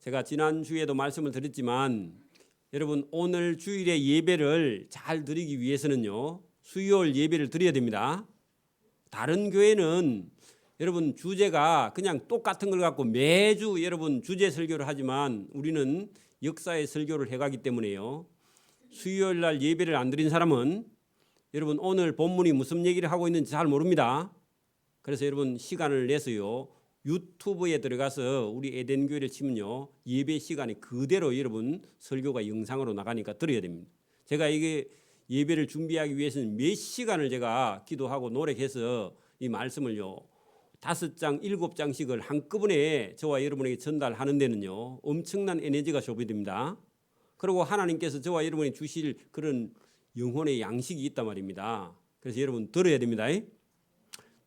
제가 지난주에도 말씀을 드렸지만 여러분 오늘 주일의 예배를 잘 드리기 위해서는요. 수요일 예배를 드려야 됩니다. 다른 교회는 여러분 주제가 그냥 똑같은 걸 갖고 매주 여러분 주제 설교를 하지만 우리는 역사의 설교를 해가기 때문에요. 수요일 날 예배를 안 드린 사람은 여러분 오늘 본문이 무슨 얘기를 하고 있는지 잘 모릅니다. 그래서 여러분 시간을 내서요. 유튜브에 들어가서 우리 에덴교회를 치면요. 예배 시간에 그대로 여러분 설교가 영상으로 나가니까 들어야 됩니다. 제가 이게 예배를 준비하기 위해서는 몇 시간을 제가 기도하고 노력해서 이 말씀을요. 5장, 7장씩을 한꺼번에 저와 여러분에게 전달하는 데는요. 엄청난 에너지가 소비됩니다. 그리고 하나님께서 저와 여러분이 주실 그런 영혼의 양식이 있단 말입니다. 그래서 여러분 들어야 됩니다.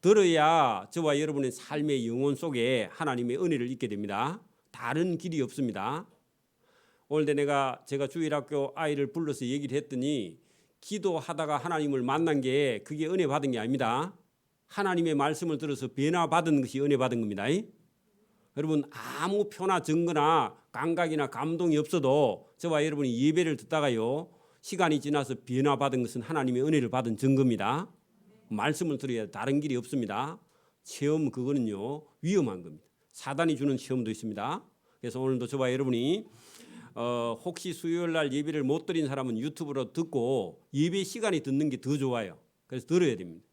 들어야 저와 여러분의 삶의 영혼 속에 하나님의 은혜를 잊게 됩니다. 다른 길이 없습니다. 오늘 제가 주일학교 아이를 불러서 얘기를 했더니 기도하다가 하나님을 만난 게 그게 은혜 받은 게 아닙니다. 하나님의 말씀을 들어서 변화 받은 것이 은혜 받은 겁니다. 여러분 아무 표나 증거나 감각이나 감동이 없어도 저와 여러분이 예배를 듣다가요. 시간이 지나서 변화 받은 것은 하나님의 은혜를 받은 증거입니다. 말씀을 들어야 다른 길이 없습니다. 체험 그거는요. 위험한 겁니다. 사단이 주는 시험도 있습니다. 그래서 오늘도 저와 여러분이 혹시 수요일 날 예배를 못 드린 사람은 유튜브로 듣고 예배 시간에 듣는 게 더 좋아요. 그래서 들어야 됩니다.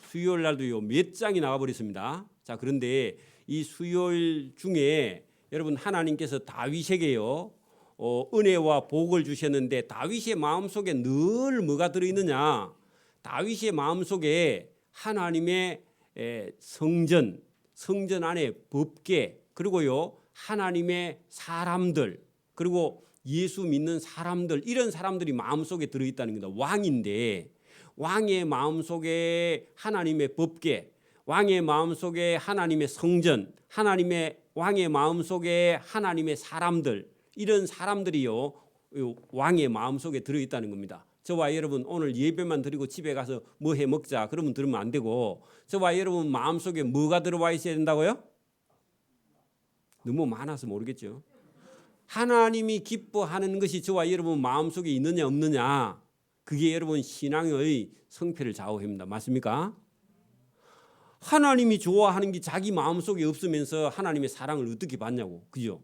수요일 날도요 몇 장이 나가버렸습니다. 자 그런데 이 수요일 중에 여러분 하나님께서 다윗에게요 은혜와 복을 주셨는데 다윗의 마음속에 늘 뭐가 들어있느냐? 다윗의 마음속에 하나님의 성전 안에 법궤 그리고요 하나님의 사람들 그리고 예수 믿는 사람들 이런 사람들이 마음속에 들어있다는 겁니다. 왕인데 왕의 마음속에 하나님의 법궤, 왕의 마음속에 하나님의 성전, 왕의 마음속에 하나님의 사람들 이런 사람들이요 왕의 마음속에 들어있다는 겁니다. 저와 여러분 오늘 예배만 드리고 집에 가서 뭐 해 먹자 그러면 들으면 안 되고 저와 여러분 마음속에 뭐가 들어와 있어야 된다고요? 너무 많아서 모르겠죠. 하나님이 기뻐하는 것이 저와 여러분 마음속에 있느냐 없느냐 그게 여러분 신앙의 성패를 좌우합니다. 맞습니까? 하나님이 좋아하는 게 자기 마음속에 없으면서 하나님의 사랑을 어떻게 받냐고. 그죠?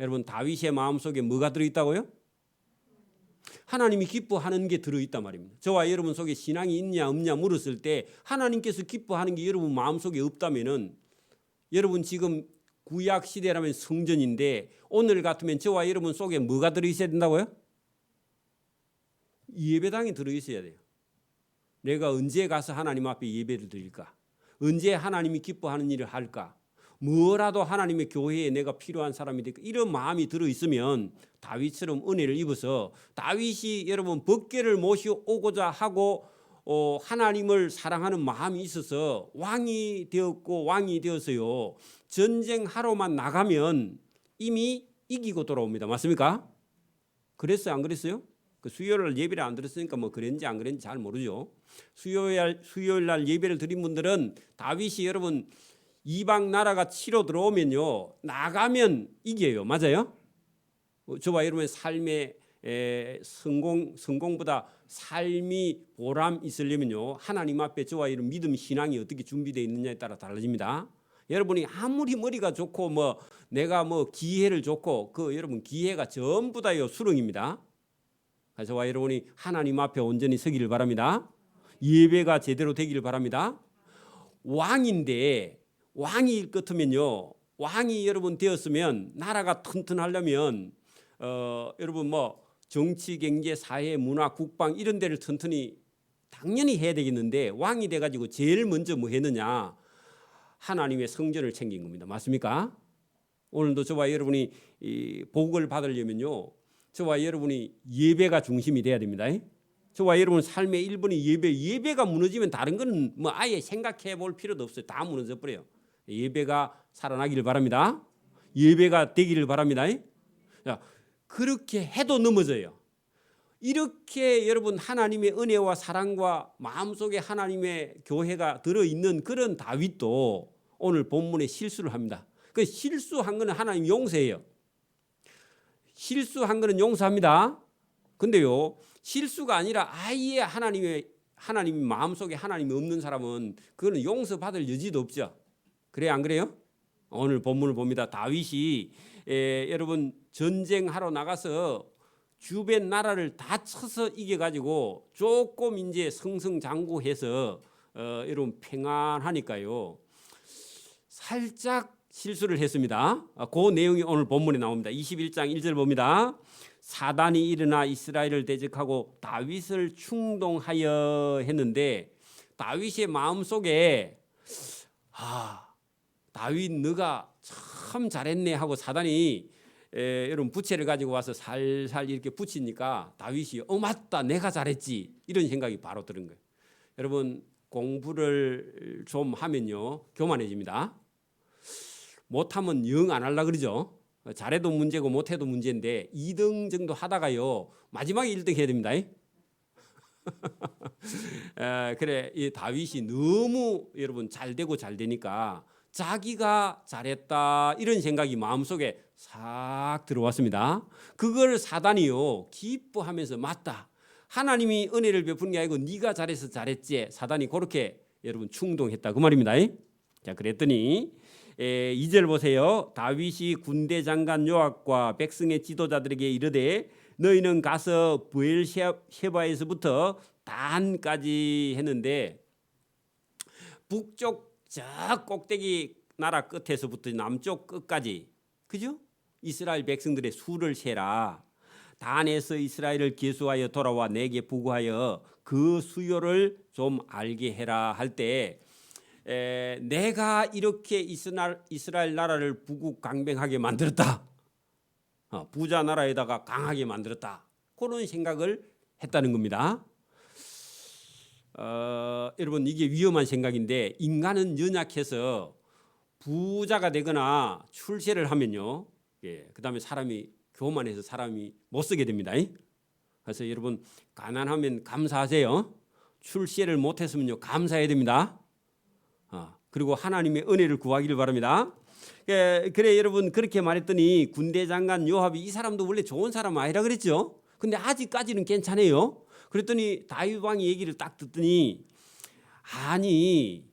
여러분 다윗의 마음속에 뭐가 들어있다고요? 하나님이 기뻐하는 게 들어있단 말입니다. 저와 여러분 속에 신앙이 있냐 없냐 물었을 때 하나님께서 기뻐하는 게 여러분 마음속에 없다면은 여러분 지금 구약 시대라면 성전인데 오늘 같으면 저와 여러분 속에 뭐가 들어있어야 된다고요? 예배당이 들어있어야 돼요. 내가 언제 가서 하나님 앞에 예배를 드릴까? 언제 하나님이 기뻐하는 일을 할까? 뭐라도 하나님의 교회에 내가 필요한 사람이 될까? 이런 마음이 들어있으면 다윗처럼 은혜를 입어서 다윗이 여러분 법궤를 모셔오고자 하고 하나님을 사랑하는 마음이 있어서 왕이 되었고 왕이 되어서요. 전쟁하러만 나가면 이미 이기고 돌아옵니다. 맞습니까? 그랬어요? 안 그랬어요? 그 수요일 날 예배를 안 들었으니까 뭐 그랬는지 안 그랬는지 잘 모르죠. 수요일 날 예배를 드린 분들은 다윗이 여러분 이방 나라가 치러 들어오면요 나가면 이겨요. 맞아요? 저와 여러분의 삶의 성공보다 삶이 보람 있으려면요 하나님 앞에 저와 여러분 믿음 신앙이 어떻게 준비되어 있느냐에 따라 달라집니다. 여러분이 아무리 머리가 좋고 뭐 내가 뭐 기회를 좋고 그 여러분 기회가 전부 다요 수렁입니다. 저와 여러분이 하나님 앞에 온전히 서기를 바랍니다. 예배가 제대로 되기를 바랍니다. 왕인데 왕이 끝으면요 왕이 여러분 되었으면 나라가 튼튼하려면 여러분 뭐 정치, 경제, 사회, 문화, 국방 이런 데를 튼튼히 당연히 해야 되겠는데 왕이 돼가지고 제일 먼저 뭐 했느냐 하나님의 성전을 챙긴 겁니다. 맞습니까? 오늘도 저와 여러분이 이 복을 받으려면요 저와 여러분이 예배가 중심이 돼야 됩니다. 저와 여러분 삶의 1번이 예배가 무너지면 다른 건 뭐 아예 생각해 볼 필요도 없어요. 다 무너져 버려요. 예배가 살아나기를 바랍니다. 예배가 되기를 바랍니다. 자, 그렇게 해도 넘어져요. 이렇게 여러분 하나님의 은혜와 사랑과 마음속에 하나님의 교회가 들어있는 그런 다윗도 오늘 본문에 실수를 합니다. 그 실수한 거는 하나님 용서해요. 실수한 거는 용서합니다. 근데요, 실수가 아니라 아예 하나님이 마음속에 하나님이 없는 사람은 그거는 용서받을 여지도 없죠. 그래요, 안 그래요? 오늘 본문을 봅니다. 다윗이 여러분 전쟁하러 나가서 주변 나라를 다 쳐서 이겨가지고 조금 이제 승승장구해서 여러분 평안하니까요. 살짝 실수를 했습니다. 그 내용이 오늘 본문에 나옵니다. 21장 1절 봅니다. 사단이 일어나 이스라엘을 대적하고 다윗을 충동하여 했는데 다윗의 마음속에 다윗 너가 참 잘했네 하고 사단이 여러분 부채를 가지고 와서 살살 이렇게 붙이니까 다윗이 맞다 내가 잘했지 이런 생각이 바로 드는 거예요. 여러분 공부를 좀 하면요 교만해집니다. 못하면 영 안 하려고 그러죠. 잘해도 문제고 못해도 문제인데 2등 정도 하다가요 마지막에 1등 해야 됩니다. 그래 이 다윗이 너무 여러분 잘되고 잘되니까 자기가 잘했다 이런 생각이 마음속에 싹 들어왔습니다. 그걸 사단이요 기뻐하면서 맞다 하나님이 은혜를 베푸는 게 아니고 네가 잘해서 잘했지 사단이 그렇게 여러분 충동했다 그 말입니다. 자 그랬더니 2절 보세요. 다윗이 군대 장관 요압과 백성의 지도자들에게 이르되 너희는 가서 브엘셰바에서부터 단까지 했는데 북쪽 저 꼭대기 나라 끝에서부터 남쪽 끝까지 그죠? 이스라엘 백성들의 수를 세라. 단에서 이스라엘을 계수하여 돌아와 내게 보고하여 그 수요를 좀 알게 해라 할 때 내가 이렇게 이스라엘 나라를 부국강병하게 만들었다. 부자 나라에다가 강하게 만들었다. 그런 생각을 했다는 겁니다. 여러분 이게 위험한 생각인데 인간은 연약해서 부자가 되거나 출세를 하면요. 그다음에 사람이 교만해서 사람이 못 쓰게 됩니다. 그래서 여러분 가난하면 감사하세요. 출세를 못했으면요 감사해야 됩니다. 그리고 하나님의 은혜를 구하기를 바랍니다. 그래 여러분 그렇게 말했더니 군대 장관 요압이 이 사람도 원래 좋은 사람 아니라 그랬죠. 근데 아직까지는 괜찮아요. 그랬더니 다윗 왕이 얘기를 딱 듣더니 아니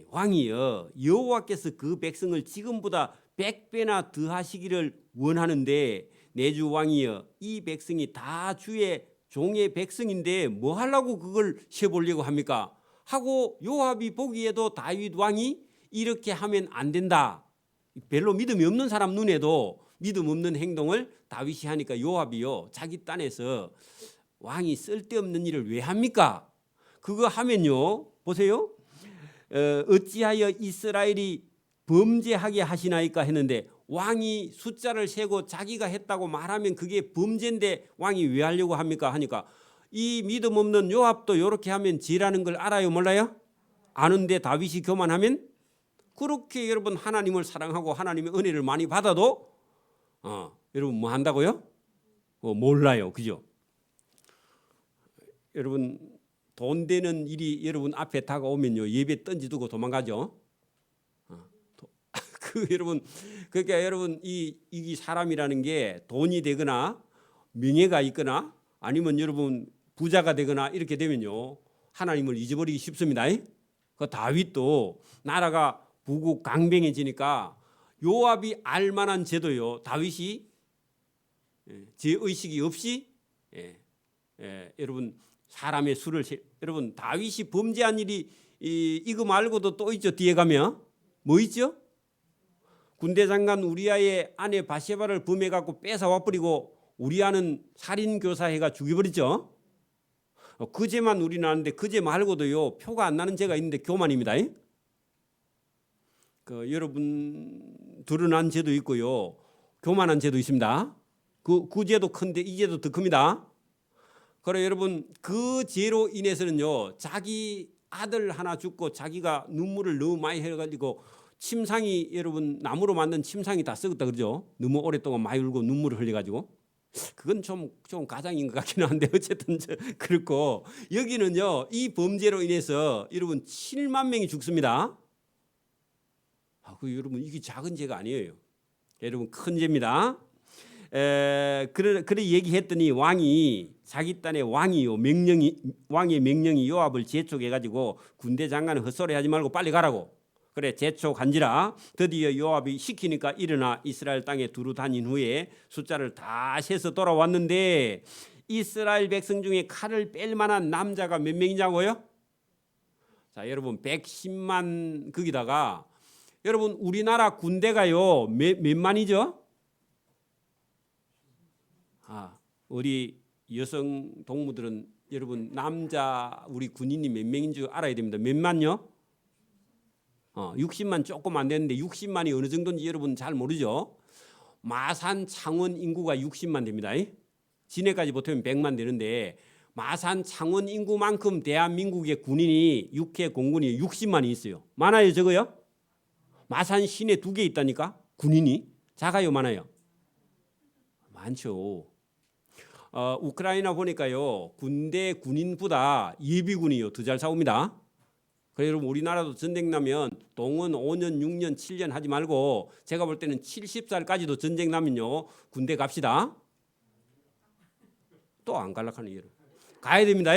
왕이여 여호와께서 그 백성을 지금보다 100배나 더하시기를 원하는데 내 주 왕이여 이 백성이 다 주의 종의 백성인데 뭐 하려고 그걸 세보려고 합니까? 하고 요압이 보기에도 다윗 왕이 이렇게 하면 안 된다. 별로 믿음이 없는 사람 눈에도 믿음 없는 행동을 다윗이 하니까 요압이요 자기 딴에서 왕이 쓸데없는 일을 왜 합니까? 그거 하면요 보세요. 어찌하여 이스라엘이 범죄하게 하시나이까 했는데 왕이 숫자를 세고 자기가 했다고 말하면 그게 범죄인데 왕이 왜 하려고 합니까? 하니까 이 믿음 없는 요압도 이렇게 하면 지라는 걸 알아요 몰라요? 아는데 다윗이 교만하면 그렇게 여러분 하나님을 사랑하고 하나님의 은혜를 많이 받아도 여러분 뭐 한다고요? 몰라요 그죠? 여러분 돈 되는 일이 여러분 앞에 다가오면요 예배 던지두고 도망가죠. 여러분 그러니까 여러분 이 사람이라는 게 돈이 되거나 명예가 있거나 아니면 여러분 부자가 되거나 이렇게 되면요 하나님을 잊어버리기 쉽습니다. 그 다윗도 나라가 부국강병해지니까 요압이 알만한 제도요 다윗이 죄의식이 없이 여러분 사람의 수를 여러분 다윗이 범죄한 일이 이거 말고도 또 있죠. 뒤에 가면 뭐 있죠? 군대 장관 우리아의 아내 바세바를 범해 갖고 뺏어와 버리고 우리아는 살인 교사해가 죽여버리죠. 그 죄만 우리는 아는데 그 죄 말고도요 표가 안 나는 죄가 있는데 교만입니다. 여러분 드러난 죄도 있고요 교만한 죄도 있습니다. 그 죄도 큰데 이 죄도 더 큽니다. 그래 여러분 그 죄로 인해서는요 자기 아들 하나 죽고 자기가 눈물을 너무 많이 흘려가지고 침상이 여러분 나무로 만든 침상이 다 썩었다 그러죠. 너무 오랫동안 많이 울고 눈물을 흘려가지고 그건 좀 가장인 것 같기는 한데 어쨌든 그렇고 여기는요 이 범죄로 인해서 여러분 7만 명이 죽습니다. 여러분 이게 작은 죄가 아니에요. 여러분 큰 죄입니다. 그래 얘기했더니 왕이 자기 딴의 왕의 명령이 요압을 재촉해 가지고 군대 장관은 헛소리하지 말고 빨리 가라고. 그래 재촉한지라 드디어 요압이 시키니까 일어나 이스라엘 땅에 두루 다닌 후에 숫자를 다 세서 돌아왔는데 이스라엘 백성 중에 칼을 뺄 만한 남자가 몇 명이냐고요? 자, 여러분 110만 거기다가 여러분 우리나라 군대가요 몇 만이죠? 우리 여성 동무들은 여러분 남자 우리 군인이 몇 명인 줄 알아야 됩니다. 몇 만요? 60만 조금 안 되는데 60만이 어느 정도인지 여러분 잘 모르죠? 마산 창원 인구가 60만 됩니다. 진해까지 보태면 100만 되는데 마산 창원 인구만큼 대한민국의 군인이 육해 공군이 60만이 있어요. 많아요, 적어요? 마산 시내 2개 있다니까 군인이 작아요, 많아요? 많죠. 우크라이나 보니까요 군대 군인보다 예비군이요 더 잘 싸웁니다. 그래서 여러분 우리나라도 전쟁 나면 동원 5년, 6년, 7년 하지 말고 제가 볼 때는 70살까지도 전쟁 나면요 군대 갑시다. 또 안 갈락하는 여러분. 가야 됩니다.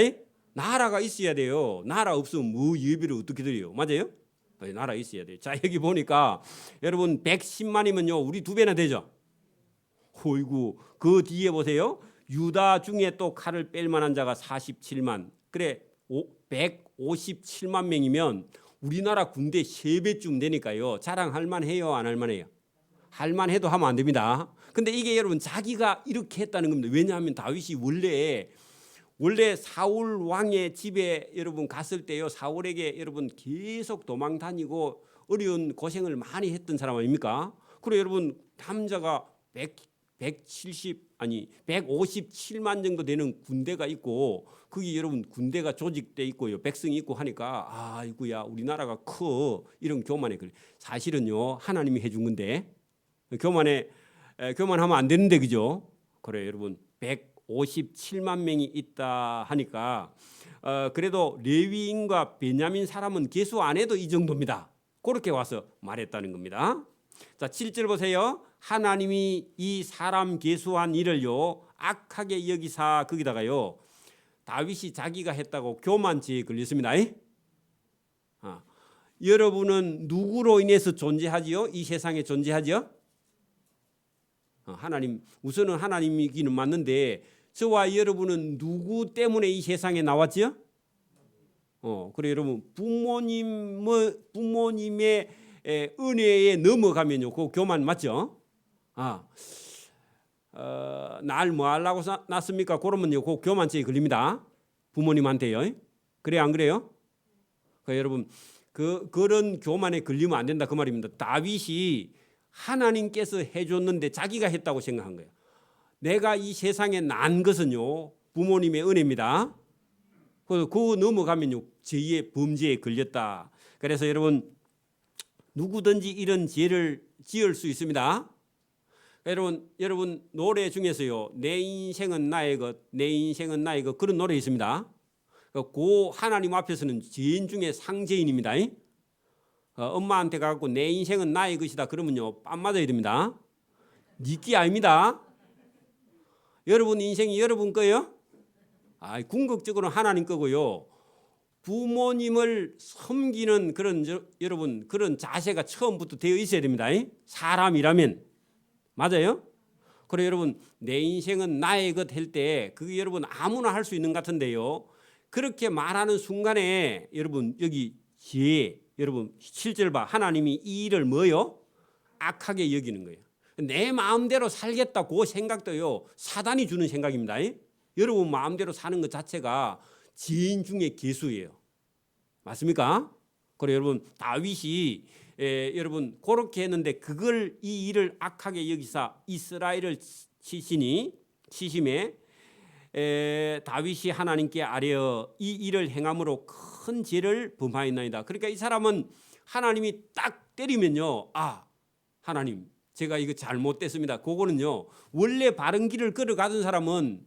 나라가 있어야 돼요. 나라 없으면 뭐 예비를 어떻게 드려요? 맞아요? 나라 있어야 돼요. 자 여기 보니까 여러분 110만이면요 우리 2배나 되죠. 어이구 그 뒤에 보세요. 유다 중에 또 칼을 뺄 만한 자가 47만. 그래 157만 명이면 우리나라 군대 3배쯤 되니까요. 자랑할 만해요, 안 할 만해요? 할 만해도 하면 안 됩니다. 근데 이게 여러분 자기가 이렇게 했다는 겁니다. 왜냐하면 다윗이 원래 사울 왕의 집에 여러분 갔을 때요. 사울에게 여러분 계속 도망 다니고 어려운 고생을 많이 했던 사람 아닙니까? 그래 여러분 남자가 157만 정도 되는 군대가 있고 거기 여러분 군대가 조직돼 있고요 백성이 있고 하니까 아이고야 우리나라가 커 이런 교만에 걸려. 사실은요 하나님이 해준 건데 교만하면 안 되는데 그죠? 그래 여러분 157만 명이 있다 하니까 그래도 레위인과 베냐민 사람은 계수 안 해도 이 정도입니다. 그렇게 와서 말했다는 겁니다. 자 7절 보세요. 하나님이 이 사람 계수한 일을요 악하게 여기사 거기다가요 다윗이 자기가 했다고 교만죄에 걸렸습니다. 여러분은 누구로 인해서 존재하지요? 이 세상에 존재하지요? 하나님 우선은 하나님이기는 맞는데 저와 여러분은 누구 때문에 이 세상에 나왔지요? 그래 여러분 부모님의 은혜에 넘어가면요 그 교만 맞죠? 날 뭐 하려고 낳습니까? 그러면요 그 교만죄에 걸립니다. 부모님한테요. 그래 안 그래요? 여러분 그런 교만에 걸리면 안 된다 그 말입니다. 다윗이 하나님께서 해줬는데 자기가 했다고 생각한 거예요. 내가 이 세상에 난 것은요 부모님의 은혜입니다. 그 넘어가면요 죄의 범죄에 걸렸다. 그래서 여러분 누구든지 이런 죄를 지을 수 있습니다. 여러분 노래 중에서요 내 인생은 나의 것, 내 인생은 나의 것 그런 노래 있습니다. 그 하나님 앞에서는 죄인 중에 상죄인입니다. 엄마한테 가고 내 인생은 나의 것이다 그러면요 뺨 맞아야 됩니다. 니끼 아닙니다. 여러분 인생이 여러분 거예요? 궁극적으로 하나님 거고요. 부모님을 섬기는 여러분 그런 자세가 처음부터 되어 있어야 됩니다. 사람이라면 맞아요? 그래 여러분 내 인생은 나의 것 할 때 그게 여러분 아무나 할 수 있는 것 같은데요. 그렇게 말하는 순간에 여러분 여기 여러분 7절 봐 하나님이 이 일을 뭐요? 악하게 여기는 거예요. 내 마음대로 살겠다 그 생각도요 사단이 주는 생각입니다. 여러분 마음대로 사는 것 자체가 죄인 중에 괴수예요. 맞습니까? 그래 여러분 다윗이 여러분 그렇게 했는데 그걸 이 일을 악하게 여기사 이스라엘을 치심에 다윗이 하나님께 아뢰어 이 일을 행함으로 큰 죄를 범하였나이다. 그러니까 이 사람은 하나님이 딱 때리면요 하나님 제가 이거 잘못됐습니다. 그거는요 원래 바른 길을 걸어가던 사람은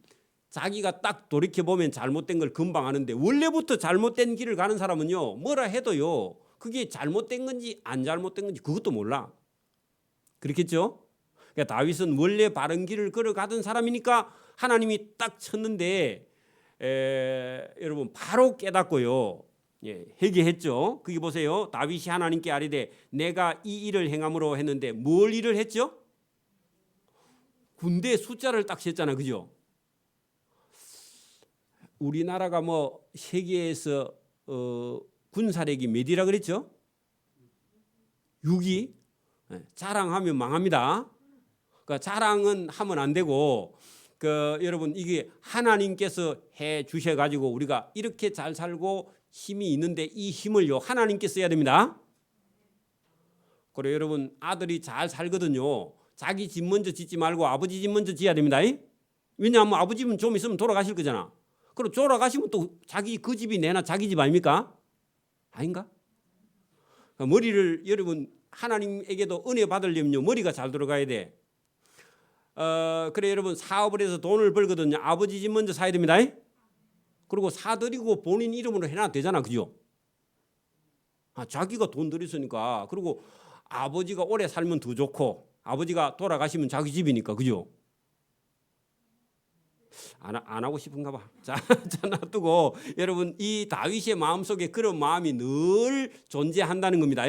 자기가 딱 돌이켜보면 잘못된 걸 금방 아는데 원래부터 잘못된 길을 가는 사람은요 뭐라 해도요 그게 잘못된 건지 안 잘못된 건지 그것도 몰라. 그렇겠죠? 그러니까 다윗은 원래 바른 길을 걸어가던 사람이니까 하나님이 딱 쳤는데 여러분 바로 깨닫고요. 예, 회개했죠. 거기 보세요. 다윗이 하나님께 아뢰되 내가 이 일을 행함으로 했는데 뭘 일을 했죠? 군대 숫자를 딱 셌잖아, 그죠? 우리나라가 뭐 세계에서 군사력이 몇이라 그랬죠? 6위. 자랑하면 망합니다. 그러니까 자랑은 하면 안 되고 여러분 이게 하나님께서 해 주셔 가지고 우리가 이렇게 잘 살고 힘이 있는데 이 힘을요 하나님께 써야 됩니다. 그리고 여러분 아들이 잘 살거든요. 자기 집 먼저 짓지 말고 아버지 집 먼저 지어야 됩니다. 왜냐하면 아버지 집은 좀 있으면 돌아가실 거잖아. 그리고 돌아가시면 또 자기 그 집이 내나 자기 집 아닙니까? 아닌가? 그러니까 머리를 여러분 하나님에게도 은혜 받으려면요 머리가 잘 들어가야 돼. 그래 여러분 사업을 해서 돈을 벌거든요. 아버지 집 먼저 사야 됩니다. 그리고 사드리고 본인 이름으로 해놔도 되잖아, 그죠? 자기가 돈 들였으니까. 그리고 아버지가 오래 살면 더 좋고 아버지가 돌아가시면 자기 집이니까, 그죠? 안 하고 싶은가 봐. 자, 놔두고 여러분 이 다윗의 마음속에 그런 마음이 늘 존재한다는 겁니다.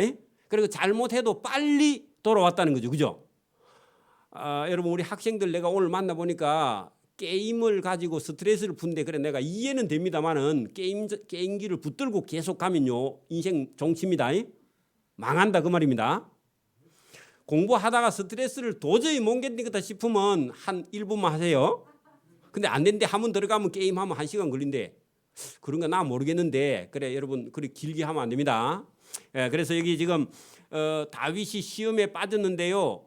그리고 잘못해도 빨리 돌아왔다는 거죠, 그죠? 여러분 우리 학생들 내가 오늘 만나보니까 게임을 가지고 스트레스를 푼데 그래 내가 이해는 됩니다만은 게임기를 붙들고 계속 가면요 인생 종칩니다. 망한다 그 말입니다. 공부하다가 스트레스를 도저히 못 견디겠다 싶으면 한 1분만 하세요. 근데 안 된대 하면 들어가면 게임하면 1시간 걸린대. 그런가 나 모르겠는데 그래 여러분 그렇게 길게 하면 안 됩니다. 그래서 여기 지금 다윗이 시험에 빠졌는데요.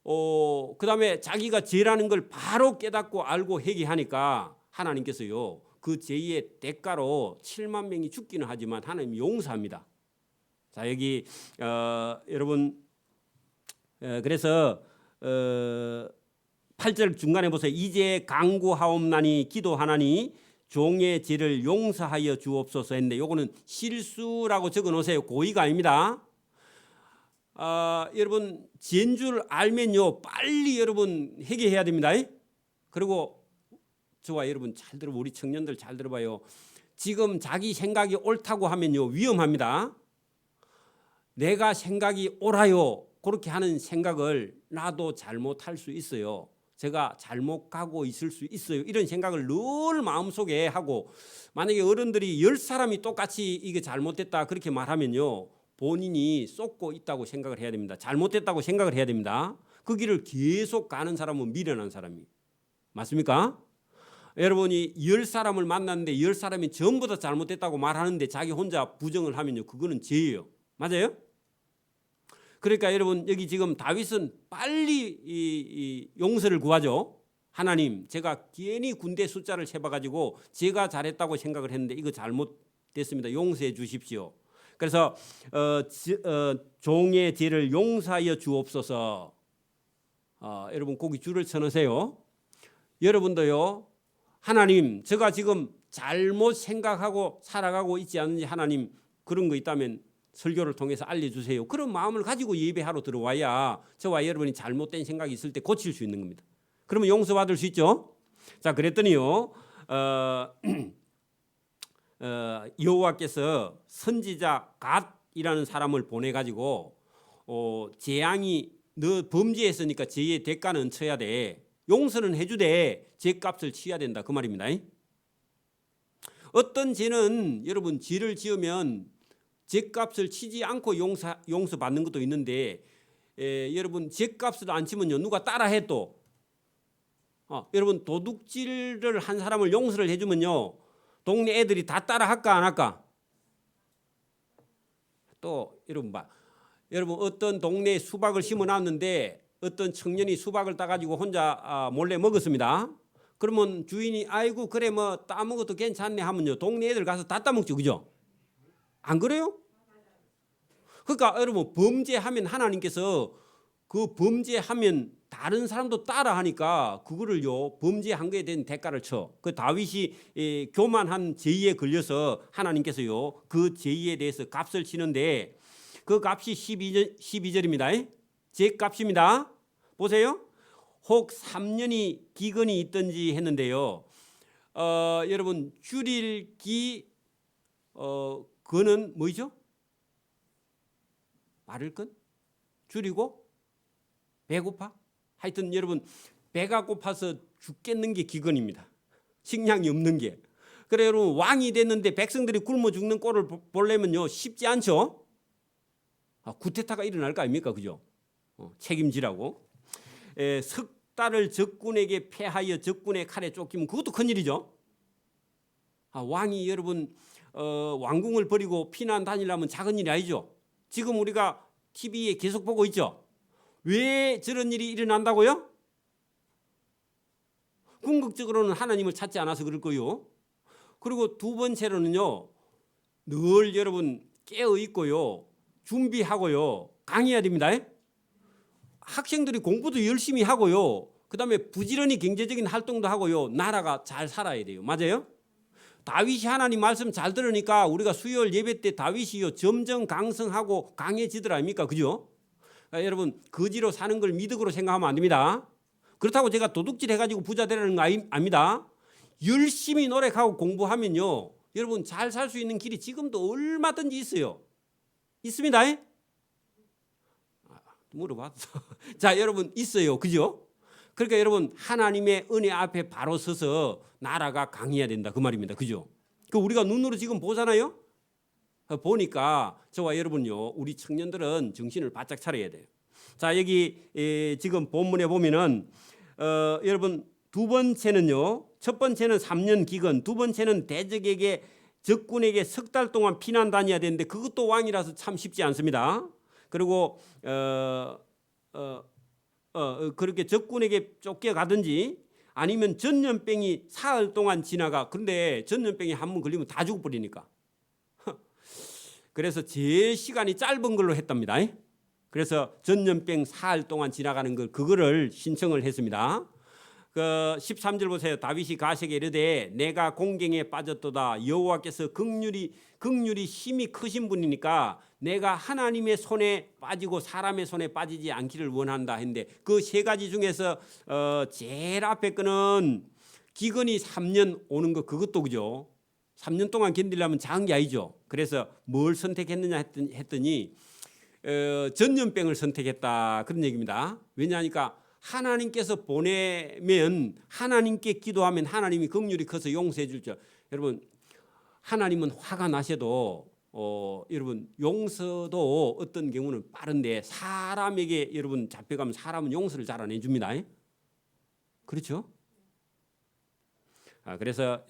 그 다음에 자기가 죄라는 걸 바로 깨닫고 알고 회개하니까 하나님께서요 그 죄의 대가로 7만 명이 죽기는 하지만 하나님 용서합니다. 자 여기 여러분 그래서 8절 중간에 보세요. 이제 간구하옵나니 기도하나니 종의 죄를 용서하여 주옵소서 했는데 요거는 실수라고 적어 놓으세요. 고의가 아닙니다. 여러분 죄인 줄 알면요 빨리 여러분 회개해야 됩니다. 그리고 저와 여러분 잘 들어 우리 청년들 잘 들어봐요. 지금 자기 생각이 옳다고 하면요 위험합니다. 내가 생각이 옳아요 그렇게 하는 생각을 나도 잘못할 수 있어요. 제가 잘못 가고 있을 수 있어요. 이런 생각을 늘 마음속에 하고 만약에 어른들이 10사람이 똑같이 이게 잘못됐다 그렇게 말하면요. 본인이 쏟고 있다고 생각을 해야 됩니다. 잘못됐다고 생각을 해야 됩니다. 그 길을 계속 가는 사람은 미련한 사람이 맞습니까? 여러분이 10사람을 만났는데 10사람이 전부 다 잘못됐다고 말하는데 자기 혼자 부정을 하면요. 그거는 죄예요. 맞아요? 그러니까 여러분 여기 지금 다윗은 빨리 이 용서를 구하죠. 하나님 제가 괜히 군대 숫자를 세봐가지고 제가 잘했다고 생각을 했는데 이거 잘못됐습니다. 용서해 주십시오. 그래서 종의 죄를 용서하여 주옵소서. 여러분 거기 줄을 쳐놓으세요. 여러분도요. 하나님 제가 지금 잘못 생각하고 살아가고 있지 않는지 하나님 그런 거 있다면 설교를 통해서 알려주세요. 그런 마음을 가지고 예배하러 들어와야 저와 여러분이 잘못된 생각이 있을 때 고칠 수 있는 겁니다. 그러면 용서받을 수 있죠. 자 그랬더니요 여호와께서 선지자 갓이라는 사람을 보내가지고 재앙이 너 범죄했으니까 죄의 대가는 쳐야 돼. 용서는 해주되 죄값을 치어야 된다 그 말입니다. 어떤 죄는 여러분 죄를 지으면 죄값을 치지 않고 용서받는 것도 있는데 여러분 죄값을 안 치면요 누가 따라해 또 여러분 도둑질을 한 사람을 용서를 해주면요 동네 애들이 다 따라할까 안 할까? 또 여러분 봐 여러분 어떤 동네에 수박을 심어놨는데 어떤 청년이 수박을 따가지고 혼자 몰래 먹었습니다. 그러면 주인이 아이고 그래 뭐 따먹어도 괜찮네 하면요 동네 애들 가서 다 따먹죠, 그죠? 안 그래요? 그러니까 여러분 범죄하면 하나님께서 그 범죄하면 다른 사람도 따라하니까 그거를요 범죄한 거에 대한 대가를 쳐. 그 다윗이 교만한 죄에 걸려서 하나님께서요 그 죄에 대해서 값을 치는데 그 값이 12절입니다. 죄값입니다. 보세요. 혹 3년이 기근이 있든지 했는데요. 여러분 줄일기 그는 뭐죠? 말을 건? 줄이고 배고파? 하여튼 여러분 배가 고파서 죽겠는 게 기근입니다. 식량이 없는 게. 그래 여러분 왕이 됐는데 백성들이 굶어 죽는 꼴을 보려면요 쉽지 않죠. 구테타가 일어날 거 아닙니까, 그죠? 책임지라고. 석 달을 적군에게 패하여 적군의 칼에 쫓기면 그것도 큰일이죠. 왕이 여러분 왕궁을 버리고 피난 다니려면 작은 일이 아니죠. 지금 우리가 TV에 계속 보고 있죠. 왜 저런 일이 일어난다고요? 궁극적으로는 하나님을 찾지 않아서 그럴 거요. 그리고 두 번째로는요, 늘 여러분 깨어 있고요, 준비하고요, 강해야 됩니다. 학생들이 공부도 열심히 하고요, 그 다음에 부지런히 경제적인 활동도 하고요, 나라가 잘 살아야 돼요. 맞아요? 다윗이 하나님 말씀 잘 들으니까 우리가 수요일 예배 때 다윗이요 점점 강성하고 강해지더라 아닙니까? 그죠? 여러분 거지로 사는 걸 미덕으로 생각하면 안 됩니다. 그렇다고 제가 도둑질 해가지고 부자 되라는 거 아닙니다. 열심히 노력하고 공부하면요 여러분 잘 살 수 있는 길이 지금도 얼마든지 있어요. 있습니다. 물어봤어. 자 여러분 있어요. 그죠? 그러니까 여러분 하나님의 은혜 앞에 바로 서서 나라가 강해야 된다 그 말입니다. 그죠? 그 우리가 눈으로 지금 보잖아요. 보니까 저와 여러분요 우리 청년들은 정신을 바짝 차려야 돼요. 자 여기 지금 본문에 보면은 여러분 두 번째는요, 첫 번째는 3년 기근, 두 번째는 대적에게 적군에게 석 달 동안 피난 다녀야 되는데 그것도 왕이라서 참 쉽지 않습니다. 그리고 그렇게 적군에게 쫓겨가든지 아니면 전염병이 사흘 동안 지나가. 그런데 전염병이 한 번 걸리면 다 죽어버리니까. 그래서 제일 시간이 짧은 걸로 했답니다. 그래서 전염병 사흘 동안 지나가는 걸 그거를 신청을 했습니다. 그 13절 보세요. 다윗이 가세에게 이르되 내가 공경에 빠졌도다. 여호와께서 긍휼이 힘이 크신 분이니까 내가 하나님의 손에 빠지고 사람의 손에 빠지지 않기를 원한다 했는데 그 세 가지 중에서 제일 앞에 거는 기근이 3년 오는 거 그것도 그죠. 3년 동안 견디려면 작은 게 아니죠. 그래서 뭘 선택했느냐 했더니 전염병을 선택했다 그런 얘기입니다. 왜냐하니까 하나님께서 보내면 하나님께 기도하면 하나님이 긍휼이 커서 용서해 줄 줄. 여러분 하나님은 화가 나셔도 여러분 용서도 어떤 경우는 빠른데 사람에게 여러분 잡혀가면 사람은 용서를 잘 안 해줍니다. 그렇죠? 그래서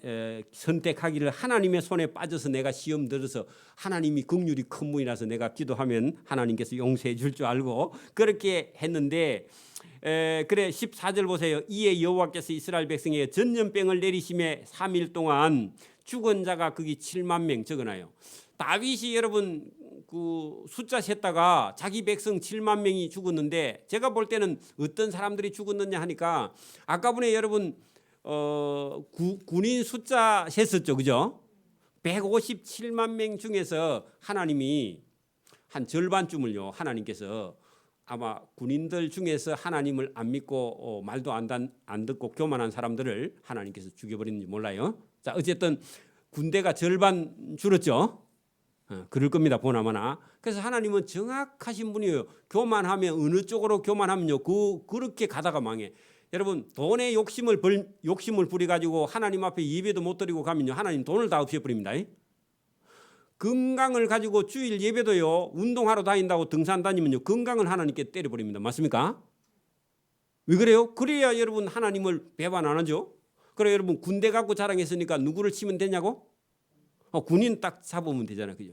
선택하기를 하나님의 손에 빠져서 내가 시험 들어서 하나님이 긍휼이 큰 분이라서 내가 기도하면 하나님께서 용서해 줄 줄 알고 그렇게 했는데 그래 14절 보세요. 이에 여호와께서 이스라엘 백성에게 전염병을 내리심에 3일 동안 죽은 자가 거기 7만 명 적어놔요. 다윗이 여러분 그 숫자 셌다가 자기 백성 7만 명이 죽었는데 제가 볼 때는 어떤 사람들이 죽었느냐 하니까 아까 전에 여러분 군인 숫자 셌었죠. 그죠? 157만 명 중에서 하나님이 한 절반쯤을요 하나님께서 아마 군인들 중에서 하나님을 안 믿고 말도 안 듣고 교만한 사람들을 하나님께서 죽여버리는지 몰라요. 자 어쨌든 군대가 절반 줄었죠. 그럴 겁니다. 보나마나. 그래서 하나님은 정확하신 분이에요. 교만하면 어느 쪽으로 교만하면요 그렇게 가다가 망해. 여러분 돈에 욕심을 부려가지고 하나님 앞에 예배도 못 드리고 가면요 하나님 돈을 다 없애버립니다. 건강을 가지고 주일 예배도요 운동하러 다닌다고 등산 다니면요 건강을 하나님께 때려버립니다. 맞습니까? 왜 그래요? 그래야 여러분 하나님을 배반 안 하죠. 그래 여러분 군대 갖고 자랑했으니까 누구를 치면 되냐고? 군인 딱 잡으면 되잖아요. 그죠?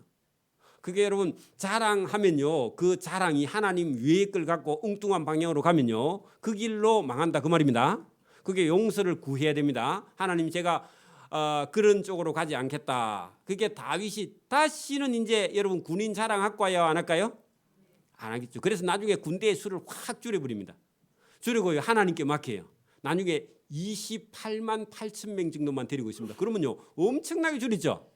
그게 여러분 자랑하면요 그 자랑이 하나님 외의 걸 갖고 엉뚱한 방향으로 가면요 그 길로 망한다 그 말입니다. 그게 용서를 구해야 됩니다. 하나님 제가 그런 쪽으로 가지 않겠다. 그게 다윗이 다시는 이제 여러분 군인 자랑할까 안 할까요? 안 하겠죠. 그래서 나중에 군대의 수를 확 줄여버립니다. 줄이고요 하나님께 맡겨요. 나중에 28만 8천 명 정도만 데리고 있습니다. 그러면요 엄청나게 줄이죠.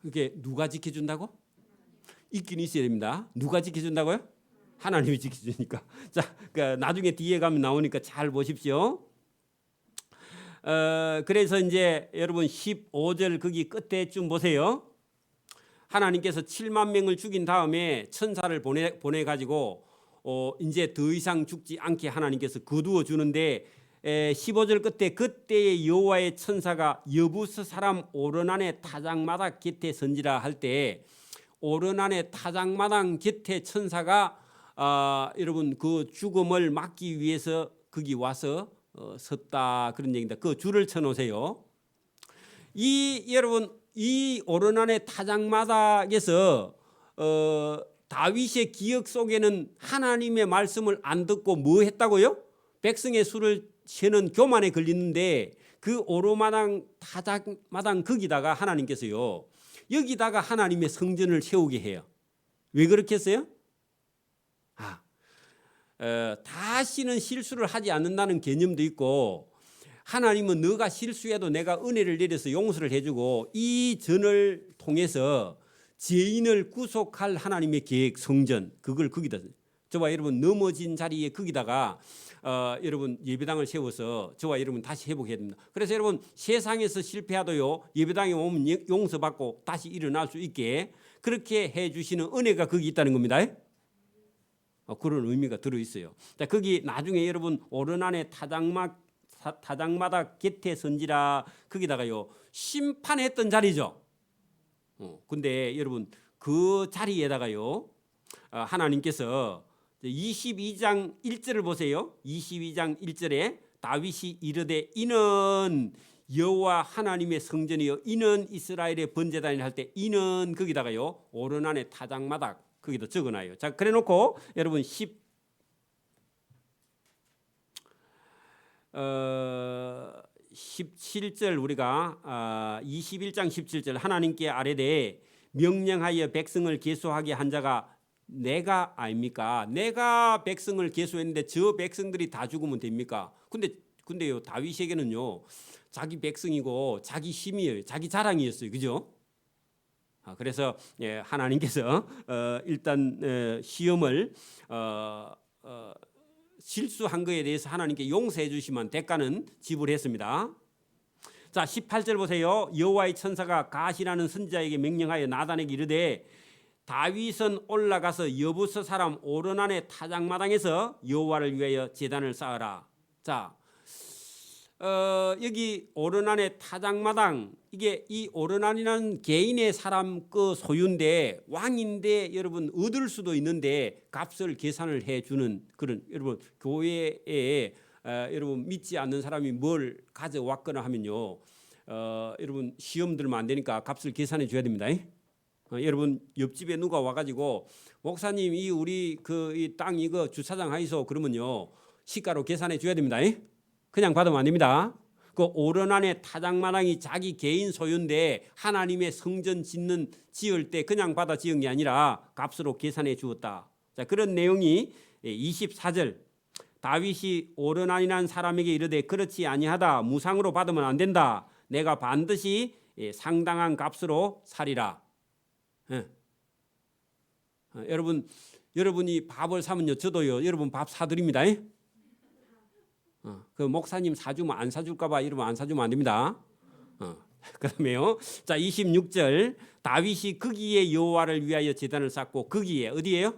그게 누가 지켜준다고? 있긴 있어야 됩니다. 누가 지켜준다고요? 하나님이 지켜주니까. 자, 그러니까 나중에 뒤에 가면 나오니까 잘 보십시오. 그래서 이제 여러분 15절 거기 끝에쯤 보세요. 하나님께서 7만 명을 죽인 다음에 천사를 보내 가지고 이제 더 이상 죽지 않게 하나님께서 거두어 주는데 15절 끝에 그때의 여호와의 천사가 여부스 사람 오르난의 타작마당 곁에 선지라 할 때 오르난의 타작마당 곁에 천사가 여러분 그 죽음을 막기 위해서 거기 와서 섰다 그런 얘기입니다. 그 줄을 쳐놓으세요. 여러분 이 오르난의 타작마당에서 다윗의 기억 속에는 하나님의 말씀을 안 듣고 뭐 했다고요? 백성의 수를 세는 교만에 걸리는데 그 오르마당 타작마당 거기다가 하나님께서요 여기다가 하나님의 성전을 세우게 해요. 왜 그렇게 했어요? 다시는 실수를 하지 않는다는 개념도 있고 하나님은 너가 실수해도 내가 은혜를 내려서 용서를 해주고 이 전을 통해서 죄인을 구속할 하나님의 계획 성전 그걸 거기다 저와 여러분 넘어진 자리에 거기다가 여러분 예배당을 세워서 저와 여러분 다시 회복해야 됩니다. 그래서 여러분 세상에서 실패하도요 예배당에 오면 용서받고 다시 일어날 수 있게 그렇게 해주시는 은혜가 거기 있다는 겁니다. 그런 의미가 들어있어요. 자, 거기 나중에 여러분 오르난의 타작마다 곁에 선지라 거기다가요 심판했던 자리죠. 근데 여러분 그 자리에다가요 하나님께서 22장 1절을 보세요. 22장 1절에 다윗이 이르되 이는 여호와 하나님의 성전이요 이는 이스라엘의 번제단이라 할 때 이는 거기다가요 오르난의 타작마다 거기도 적어놔요. 자, 그래놓고 여러분 17절 우리가 21장 17절 하나님께 아뢰되 명령하여 백성을 계수하게 한 자가 내가 아닙니까? 내가 백성을 계수했는데 저 백성들이 다 죽으면 됩니까? 근데요 다윗에게는요 자기 백성이고 자기 힘이에요. 자기 자랑이었어요. 그죠? 그래서 하나님께서 일단 시험을 실수한 것에 대해서 하나님께 용서해 주시면 대가는 지불했습니다. 자 18절 보세요. 여호와의 천사가 갓이라는 선지자에게 명령하여 나단에게 이르되 다윗은 올라가서 여부스 사람 오르난의 타작마당에서 여호와를 위하여 제단을 쌓으라. 자 여기 오르난의 타작마당 이게 이 오르난이라는 개인의 사람 그 소유인데 왕인데 여러분 얻을 수도 있는데 값을 계산을 해주는 그런 여러분 교회에 여러분 믿지 않는 사람이 뭘 가져왔거나 하면요 여러분 시험 들면 안 되니까 값을 계산해 줘야 됩니다. 여러분 옆집에 누가 와가지고 목사님 이 우리 그 이 땅 이거 주차장 하이소 그러면요 시가로 계산해 줘야 됩니다. 그냥 받으면 안 됩니다. 그 오르난의 타작마당이 자기 개인 소유인데 하나님의 성전 지을 때 그냥 받아 지은 게 아니라 값으로 계산해 주었다. 자, 그런 내용이 24절 다윗이 오르난이라는 사람에게 이르되 그렇지 아니하다. 무상으로 받으면 안 된다. 내가 반드시 상당한 값으로 사리라. 여러분이 밥을 사면요 저도요 여러분 밥 사드립니다. 그 목사님 사주면 안 사줄까봐 이러면 안 사주면 안 됩니다. 그다음에요. 자 26절 다윗이 거기에 여호와를 위하여 제단을 쌓고 거기에 어디예요?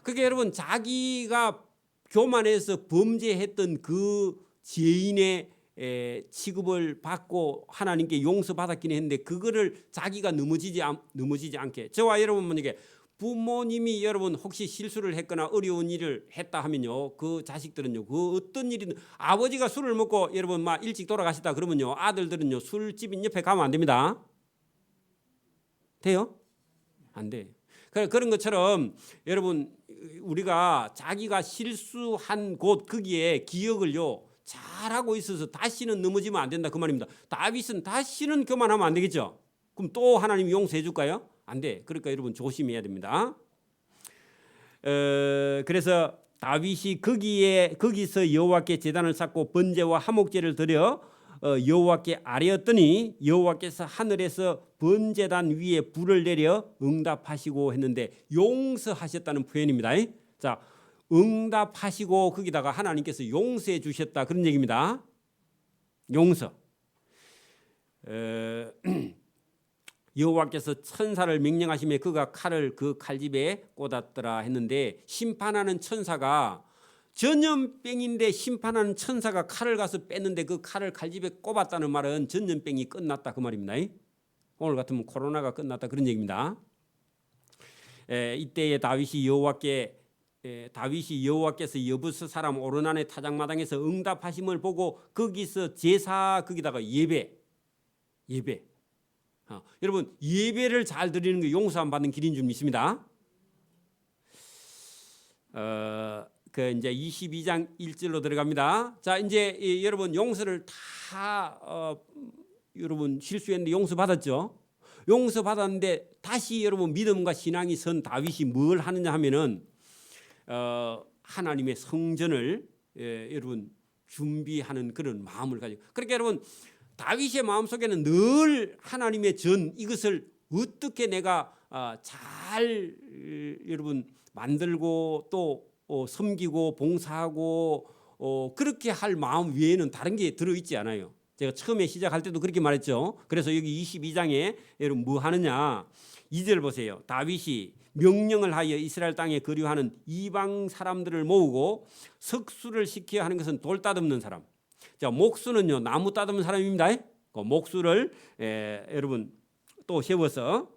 그게 여러분 자기가 교만해서 범죄했던 그 죄인의 취급을 받고 하나님께 용서받았긴 했는데 그거를 자기가 넘어지지 않게 저와 여러분 만약에 부모님이 여러분 혹시 실수를 했거나 어려운 일을 했다 하면요 그 자식들은요 그 어떤 일이든 아버지가 술을 먹고 여러분 막 일찍 돌아가시다 그러면요 아들들은요 술집 옆에 가면 안 됩니다. 돼요? 안 돼. 그런 것처럼 여러분 우리가 자기가 실수한 곳 거기에 기억을요 잘하고 있어서 다시는 넘어지면 안 된다 그 말입니다. 다윗은 다시는 교만하면 안 되겠죠. 그럼 또 하나님이 용서해 줄까요? 안 돼. 그러니까 여러분 조심해야 됩니다. 그래서 다윗이 거기서 여호와께 제단을 쌓고 번제와 화목제를 드려 여호와께 아뢰었더니 여호와께서 하늘에서 번제단 위에 불을 내려 응답하시고 했는데 용서하셨다는 표현입니다. 자, 응답하시고 거기다가 하나님께서 용서해 주셨다 그런 얘기입니다. 용서. 여호와께서 천사를 명령하시며 그가 칼을 그 칼집에 꽂았더라 했는데 심판하는 천사가 전염병인데 심판하는 천사가 칼을 가서 뺐는데 그 칼을 칼집에 꼽았다는 말은 전염병이 끝났다 그 말입니다. 오늘 같으면 코로나가 끝났다 그런 얘기입니다. 이때에 다윗이 여호와께서 여부스 사람 오르난의 타작마당에서 응답하심을 보고 거기서 제사 거기다가 예배. 여러분 예배를 잘 드리는 게 용서함 받는 길인 줄 믿습니다. 그 이제 22장 1절로 들어갑니다. 자, 이제 여러분 용서를 다 여러분 실수했는데 용서 받았죠. 용서 받았는데 다시 여러분 믿음과 신앙이 선 다윗이 뭘 하느냐 하면은 하나님의 성전을 여러분 준비하는 그런 마음을 가지고 그러니까 여러분 다윗의 마음속에는 늘 하나님의 전 이것을 어떻게 내가 잘 여러분 만들고 또 섬기고 봉사하고 그렇게 할 마음 외에는 다른 게 들어있지 않아요. 제가 처음에 시작할 때도 그렇게 말했죠. 그래서 여기 22장에 여러분 뭐 하느냐 2절 보세요. 다윗이 명령을 하여 이스라엘 땅에 거류하는 이방 사람들을 모으고 석수를 시켜야 하는 것은 돌 따듬는 사람. 자, 목수는요 나무 따듬는 사람입니다. 그 목수를 여러분 또 세워서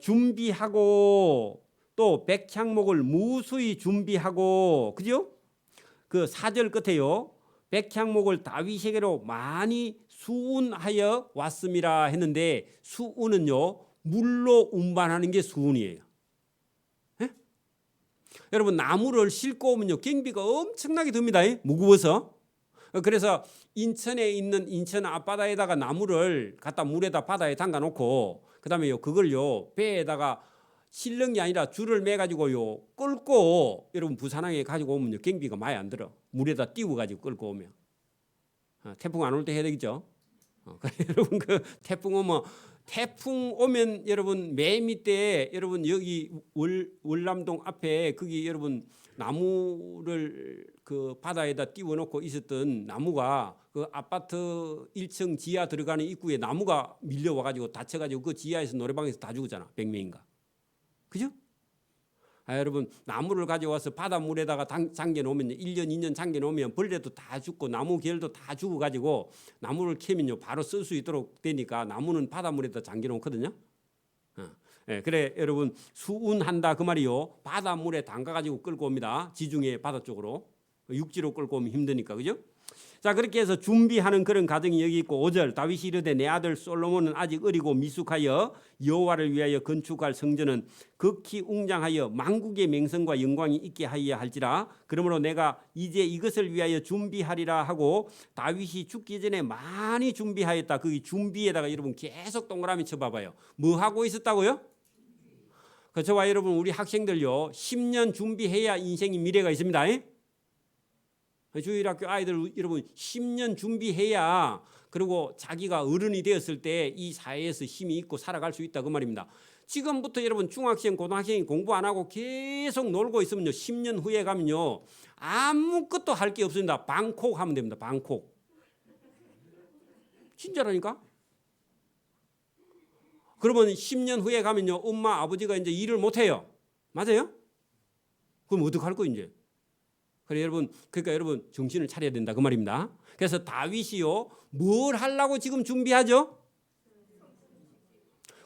준비하고 또 백향목을 무수히 준비하고 그죠? 그 4절 끝에요. 백향목을 다윗에게로 많이 수운하여 왔음이라 했는데 수운은요 물로 운반하는 게 수운이에요. 에? 여러분 나무를 싣고 오면요 경비가 엄청나게 듭니다. 무거워서. 그래서 인천에 있는 인천 앞바다에다가 나무를 갖다 물에다 바다에 담가 놓고 그다음에요 그걸요 배에다가 실는 게 아니라 줄을 매 가지고요 끌고 여러분 부산항에 가지고 오면요 경비가 많이 안 들어. 물에다 띄워 가지고 끌고 오면 태풍 안 올 때 해야 되겠죠. 여러분 그 태풍 오면 여러분 맨 밑에 여러분 여기 월남동 앞에 거기 여러분 나무를 그 바다에다 띄워 놓고 있었던 나무가 그 아파트 1층 지하 들어가는 입구에 나무가 밀려와 가지고 다쳐 가지고 그 지하에서 노래방에서 다 죽었잖아. 100명인가. 그죠? 여러분 나무를 가져와서 바닷물에다가 잠겨 놓으면 1년 2년 잠겨 놓으면 벌레도 다 죽고 나무 결도 다 죽어 가지고 나무를 캐면요 바로 쓸 수 있도록 되니까 나무는 바닷물에다 잠겨 놓거든요. 그래 여러분 수운한다 그 말이요. 바닷물에 담가 가지고 끌고 옵니다. 지중해 바다 쪽으로. 육지로 끌고 오면 힘드니까 그죠? 자 그렇게 해서 준비하는 그런 과정이 여기 있고 5절 다윗이 이르되 내 아들 솔로몬은 아직 어리고 미숙하여 여호와를 위하여 건축할 성전은 극히 웅장하여 만국의 명성과 영광이 있게 하여야 할지라 그러므로 내가 이제 이것을 위하여 준비하리라 하고 다윗이 죽기 전에 많이 준비하였다. 그 준비에다가 여러분 계속 동그라미 쳐봐봐요. 뭐 하고 있었다고요? 저와 여러분 우리 학생들요 10년 준비해야 인생의 미래가 있습니다. 주일학교 아이들 여러분 10년 준비해야 그리고 자기가 어른이 되었을 때 이 사회에서 힘이 있고 살아갈 수 있다 그 말입니다. 지금부터 여러분 중학생 고등학생이 공부 안 하고 계속 놀고 있으면요 10년 후에 가면요 아무것도 할 게 없습니다. 방콕 하면 됩니다. 방콕. 진짜라니까. 그러면 10년 후에 가면요 엄마 아버지가 이제 일을 못 해요. 맞아요? 그럼 어떡할 거예요 이제? 그래 여러분 그러니까 여러분 정신을 차려야 된다 그 말입니다. 그래서 다윗이요 뭘 하려고 지금 준비하죠?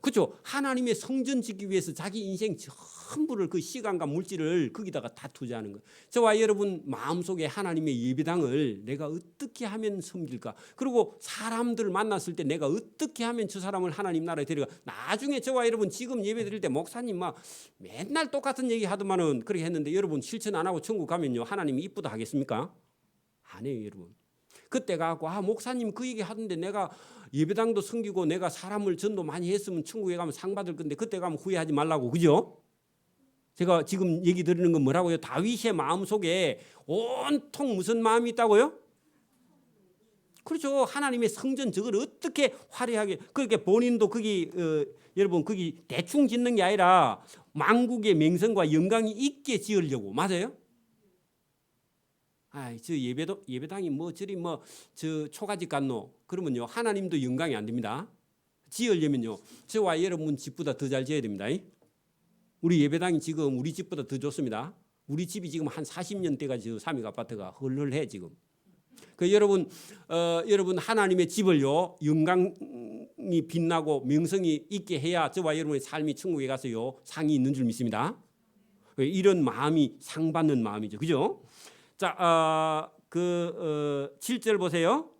그렇죠. 하나님의 성전 짓기 위해서 자기 인생 전부를 그 시간과 물질을 거기다가 다 투자하는 거예요. 저와 여러분 마음속에 하나님의 예배당을 내가 어떻게 하면 섬길까? 그리고 사람들을 만났을 때 내가 어떻게 하면 저 사람을 하나님 나라에 데려가? 나중에 저와 여러분 지금 예배 드릴 때 목사님 막 맨날 똑같은 얘기 하더만은 그렇게 했는데 여러분 실천 안 하고 천국 가면요 하나님이 이쁘다 하겠습니까? 안 해요 여러분. 그때 가고 목사님 그 얘기 하던데 내가 예배당도 섬기고 내가 사람을 전도 많이 했으면 천국에 가면 상 받을 건데 그때 가면 후회하지 말라고 그죠? 제가 지금 얘기 드리는 건 뭐라고요? 다윗의 마음속에 온통 무슨 마음이 있다고요? 그렇죠. 하나님의 성전 저걸 어떻게 화려하게 그렇게 본인도 거기 여러분 거기 대충 짓는 게 아니라 만국의 명성과 영광이 있게 지으려고. 맞아요? 저 예배당이 뭐 저리 뭐 저 초가집 같노? 그러면요 하나님도 영광이 안 됩니다. 지으려면요 저와 여러분 집보다 더 잘 지어야 됩니다. 우리 예배당이 지금 우리 집보다 더 좋습니다. 우리 집이 지금 한 40년 돼가 지금 삼익 아파트가 헐헐해 지금. 여러분 하나님의 집을요 영광이 빛나고 명성이 있게 해야 저와 여러분의 삶이 천국에 가서요 상이 있는 줄 믿습니다. 이런 마음이 상 받는 마음이죠, 그죠? 자, 7절 보세요.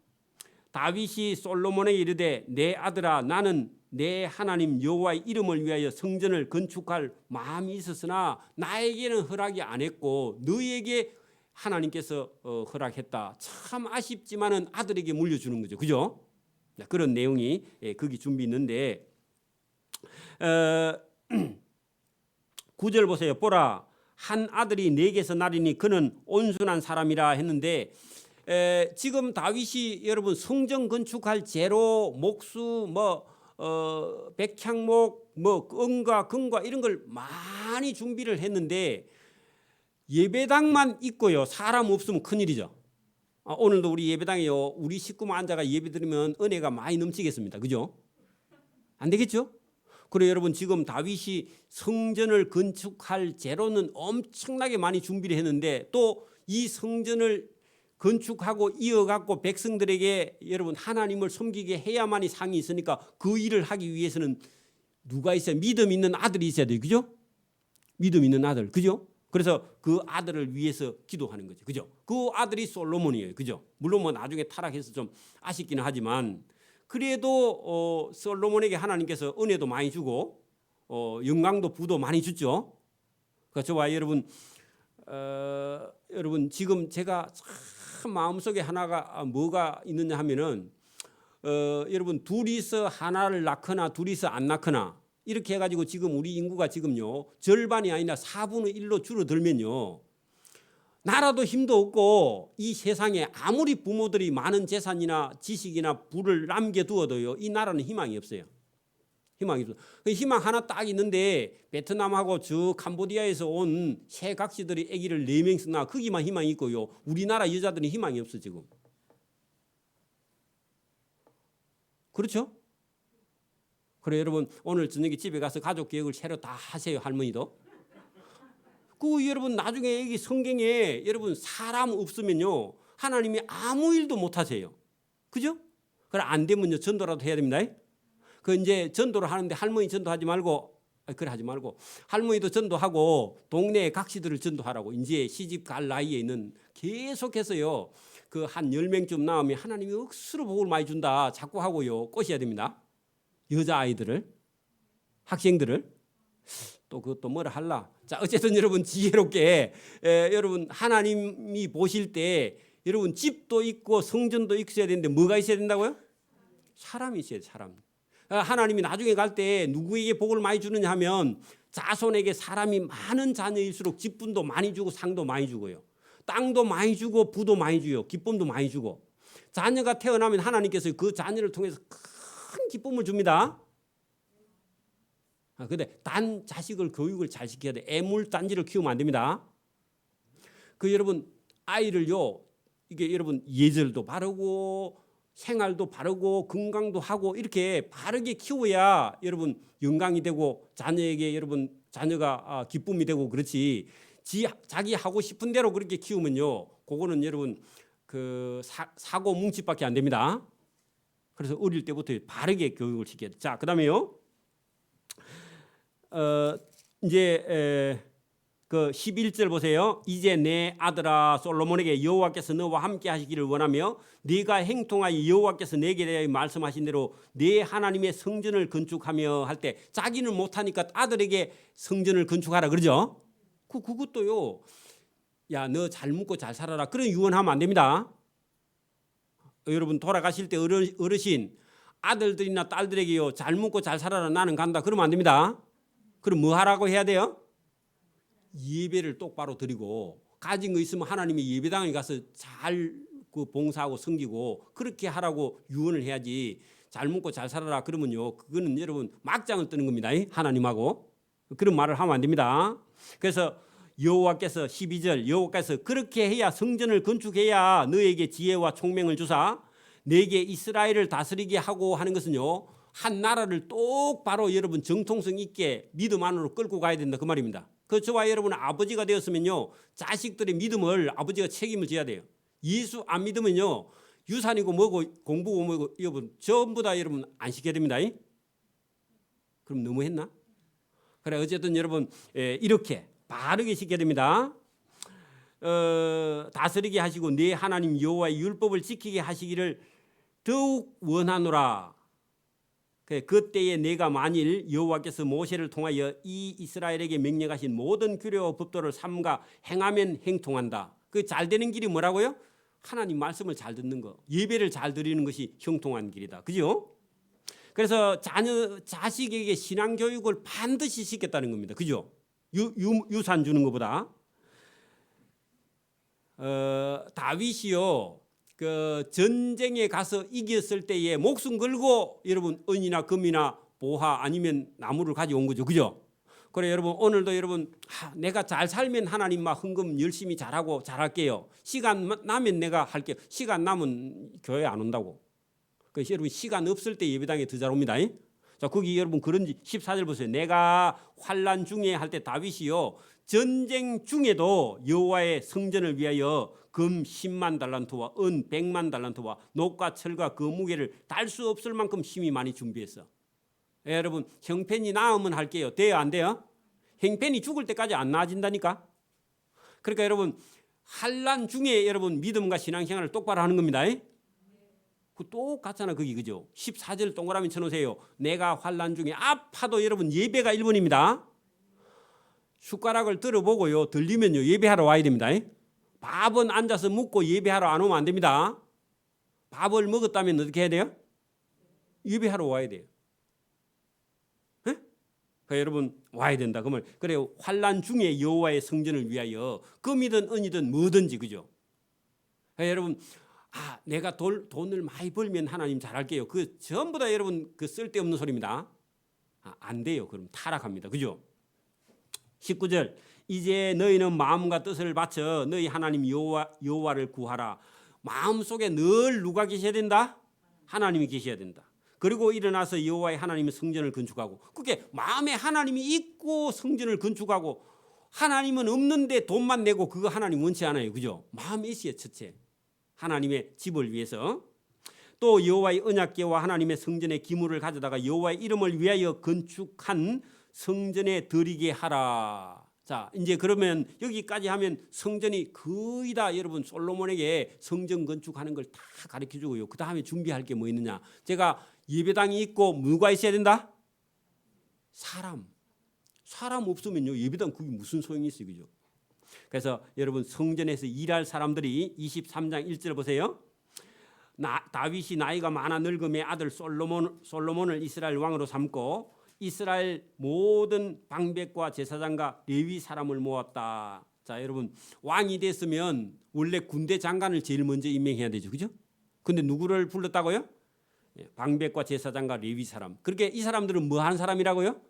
다윗이 솔로몬에게 이르되 내 아들아 나는 내 하나님 여호와의 이름을 위하여 성전을 건축할 마음이 있었으나 나에게는 허락이 안 했고 너희에게 하나님께서 허락했다. 참 아쉽지만은 아들에게 물려주는 거죠, 그죠? 그런 내용이 거기 준비 있는데 9절 보세요. 보라 한 아들이 내게서 나리니 그는 온순한 사람이라 했는데 지금 다윗이 여러분 성전 건축할 재료, 목수, 백향목, 은과 금과 이런 걸 많이 준비를 했는데 예배당만 있고요 사람 없으면 큰일이죠. 오늘도 우리 예배당에요 우리 식구만 앉아가 예배 드리면 은혜가 많이 넘치겠습니다. 그죠? 안 되겠죠? 그리고 여러분 지금 다윗이 성전을 건축할 재료는 엄청나게 많이 준비를 했는데 또 이 성전을 건축하고 이어갖고 백성들에게 여러분 하나님을 섬기게 해야만이 상이 있으니까 그 일을 하기 위해서는 누가 있어야 믿음 있는 아들이 있어야 돼요. 그죠? 믿음 있는 아들. 그죠? 그래서 그 아들을 위해서 기도하는 거죠. 그죠? 그 아들이 솔로몬이에요. 그죠? 물론 뭐 나중에 타락해서 좀 아쉽기는 하지만 그래도 솔로몬에게 하나님께서 은혜도 많이 주고 영광도 부도 많이 줬죠. 그러니까 저와 여러분 지금 제가 참 마음속에 하나가 뭐가 있느냐 하면은 여러분 둘이서 하나를 낳거나 둘이서 안 낳거나 이렇게 해가지고 지금 우리 인구가 지금요 절반이 아니라 4분의 1로 줄어들면요 나라도 힘도 없고 이 세상에 아무리 부모들이 많은 재산이나 지식이나 부를 남겨두어도요 이 나라는 희망이 없어요. 희망이 없어요. 희망 하나 딱 있는데 베트남하고 저 캄보디아에서 온 새 각시들이 아기를 4명씩 낳아 거기만 희망이 있고요 우리나라 여자들은 희망이 없어 지금. 그렇죠? 그래 여러분 오늘 저녁에 집에 가서 가족 계획을 새로 다 하세요. 할머니도. 여러분 나중에 여기 성경에 여러분 사람 없으면요 하나님이 아무 일도 못 하세요. 그죠? 그래 안 되면요 전도라도 해야 됩니다. 이제 전도를 하는데 할머니 전도하지 말고 그래 하지 말고 할머니도 전도하고 동네 각시들을 전도하라고. 이제 시집 갈 나이에 있는 계속해서요 한 10명쯤 나오면 하나님이 억수로 복을 많이 준다 자꾸 하고요 꼬셔야 됩니다. 여자아이들을 학생들을 또 그것도 뭐라 할라. 자 어쨌든 여러분 지혜롭게 여러분 하나님이 보실 때 여러분 집도 있고 성전도 있어야 되는데 뭐가 있어야 된다고요? 사람이 있어야 돼. 사람. 하나님이 나중에 갈 때 누구에게 복을 많이 주느냐 하면 자손에게 사람이 많은 자녀일수록 직분도 많이 주고 상도 많이 주고요 땅도 많이 주고 부도 많이 주요 기쁨도 많이 주고 자녀가 태어나면 하나님께서 그 자녀를 통해서 큰 기쁨을 줍니다. 근데 단 자식을 교육을 잘 시켜야 돼. 애물단지를 키우면 안 됩니다. 여러분 아이를요 이게 여러분 예절도 바르고 생활도 바르고 건강도 하고 이렇게 바르게 키워야 여러분 영광이 되고 자녀에게 여러분 자녀가 기쁨이 되고 그렇지. 자기 하고 싶은 대로 그렇게 키우면요 그거는 여러분 사고 뭉치밖에 안 됩니다. 그래서 어릴 때부터 바르게 교육을 시켜야 돼. 자 그다음에요 이제 11절 보세요. 이제 내 아들아 솔로몬에게 여호와께서 너와 함께 하시기를 원하며 네가 행통하여 여호와께서 내게 대하여 말씀하신 대로 네 하나님의 성전을 건축하며 할 때 자기는 못하니까 아들에게 성전을 건축하라 그러죠. 그것도요 야 너 잘 묵고 잘 살아라 그런 유언하면 안 됩니다. 여러분 돌아가실 때 어르신 아들들이나 딸들에게요 잘 묵고 잘 살아라 나는 간다 그러면 안 됩니다. 그럼 뭐 하라고 해야 돼요? 예배를 똑바로 드리고 가진 거 있으면 하나님이 예배당에 가서 잘 그 봉사하고 섬기고 그렇게 하라고 유언을 해야지. 잘 먹고 잘 살아라 그러면요, 그거는 여러분 막장을 뜨는 겁니다. 하나님하고 그런 말을 하면 안 됩니다. 그래서 여호와께서 12절 여호와께서 그렇게 해야 성전을 건축해야 너에게 지혜와 총명을 주사 내게 이스라엘을 다스리게 하고 하는 것은요, 한 나라를 똑바로 여러분 정통성 있게 믿음 안으로 끌고 가야 된다 그 말입니다. 그 저와 여러분 아버지가 되었으면요, 자식들의 믿음을 아버지가 책임을 져야 돼요. 예수 안 믿으면요, 유산이고 뭐고 공부고 뭐고 여러분 전부 다 여러분 안 시켜야 됩니다. 그럼 너무 했나? 그래 어쨌든 여러분 이렇게 바르게 시켜야 됩니다. 다스리게 하시고 내 하나님 여호와의 율법을 지키게 하시기를 더욱 원하노라. 그때에 내가 만일 여호와께서 모세를 통하여 이 이스라엘에게 명령하신 모든 규례와 법도를 삼가 행하면 행통한다. 그 잘 되는 길이 뭐라고요? 하나님 말씀을 잘 듣는 거, 예배를 잘 드리는 것이 형통한 길이다. 그죠? 그래서 자식에게 신앙 교육을 반드시 시켰다는 겁니다. 그죠? 유산 주는 것보다. 다윗이요, 그 전쟁에 가서 이겼을 때에 목숨 걸고 여러분 은이나 금이나 보화 아니면 나무를 가져온 거죠. 그죠? 그래 여러분 오늘도 여러분 내가 잘 살면 하나님 막 헌금 열심히 잘하고 잘할게요. 시간 나면 내가 할게요. 시간 나면 교회 안 온다고. 그래서 여러분 시간 없을 때 예배당에 더 잘 옵니다. 자 거기 여러분 그런지 14절 보세요. 내가 환난 중에 할 때 다윗이요 전쟁 중에도 여호와의 성전을 위하여 금 10만 달란트와 은 100만 달란트와 녹과 철과 그 무게를 달 수 없을 만큼 힘이 많이 준비했어. 여러분 형편이 나으면 할게요. 돼요 안 돼요? 형편이 죽을 때까지 안 나아진다니까. 그러니까 여러분 환난 중에 여러분 믿음과 신앙생활을 똑바로 하는 겁니다. 그 똑같잖아 거기 그죠? 14절 동그라미 쳐놓으세요. 내가 환난 중에 아파도 여러분 예배가 1번입니다. 숟가락을 들어보고요 들리면요 예배하러 와야 됩니다. 밥은 앉아서 먹고 예배하러 안 오면 안 됩니다. 밥을 먹었다면 어떻게 해야 돼요? 예배하러 와야 돼요. 그러니까 여러분 와야 된다. 그러면 그래요. 환난 중에 여호와의 성전을 위하여 금이든 은이든 뭐든지 그죠? 그러니까 여러분 내가 돈을 많이 벌면 하나님 잘할게요. 그 전부 다 여러분 그 쓸데없는 소리입니다. 안 돼요. 그럼 타락합니다. 그죠? 19절 이제 너희는 마음과 뜻을 바쳐 너희 하나님 여호와를 구하라. 마음속에 늘 누가 계셔야 된다? 하나님이 계셔야 된다. 그리고 일어나서 여호와의 하나님의 성전을 건축하고 그게 마음에 하나님이 있고 성전을 건축하고 하나님은 없는데 돈만 내고 그거 하나님 원치 않아요. 그죠? 마음이 있어야 첫째. 하나님의 집을 위해서. 또 여호와의 언약궤와 하나님의 성전의 기물을 가져다가 여호와의 이름을 위하여 건축한 성전에 드리게 하라. 자, 이제 그러면 여기까지 하면 성전이 거의 다 여러분 솔로몬에게 성전 건축하는 걸 다 가르쳐 주고요. 그 다음에 준비할 게 뭐 있느냐? 제가 예배당이 있고 누가 있어야 된다? 사람 없으면요 예배당 그게 무슨 소용이 있어요, 그죠? 그래서 여러분 성전에서 일할 사람들이 23장 1절 보세요. 다윗이 나이가 많아 늙음에 아들 솔로몬을 이스라엘 왕으로 삼고 이스라엘 모든 방백과 제사장과 레위 사람을 모았다. 자, 여러분 왕이 됐으면 원래 군대 장관을 제일 먼저 임명해야 되죠, 그죠? 근데 누구를 불렀다고요? 방백과 제사장과 레위 사람. 그렇게 이 사람들은 뭐 하는 사람이라고요?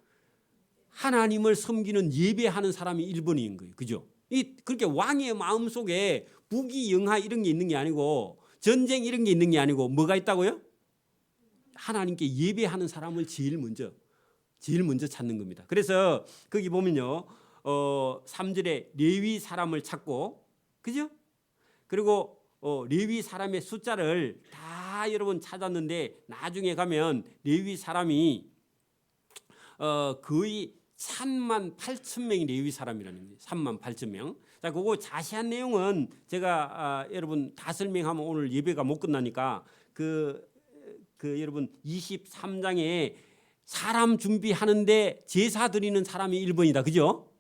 하나님을 섬기는 예배하는 사람이 1번인 거예요, 그죠? 그렇게 왕의 마음 속에 부귀 영화 이런 게 있는 게 아니고 전쟁 이런 게 있는 게 아니고 뭐가 있다고요? 하나님께 예배하는 사람을 제일 먼저 찾는 겁니다. 그래서 거기 보면요 3절에 레위 사람을 찾고 그죠? 그리고 레위 사람의 숫자를 다 여러분 찾았는데 나중에 가면 레위 사람이 거의 3만 8천 명이 레위 사람이라는 거예요. 3만 8천 명. 자, 그거 자세한 내용은 제가 여러분 다 설명하면 오늘 예배가 못 끝나니까 그 여러분 23장에 사람 준비하는데 제사 드리는 사람이 1번이다. 그죠?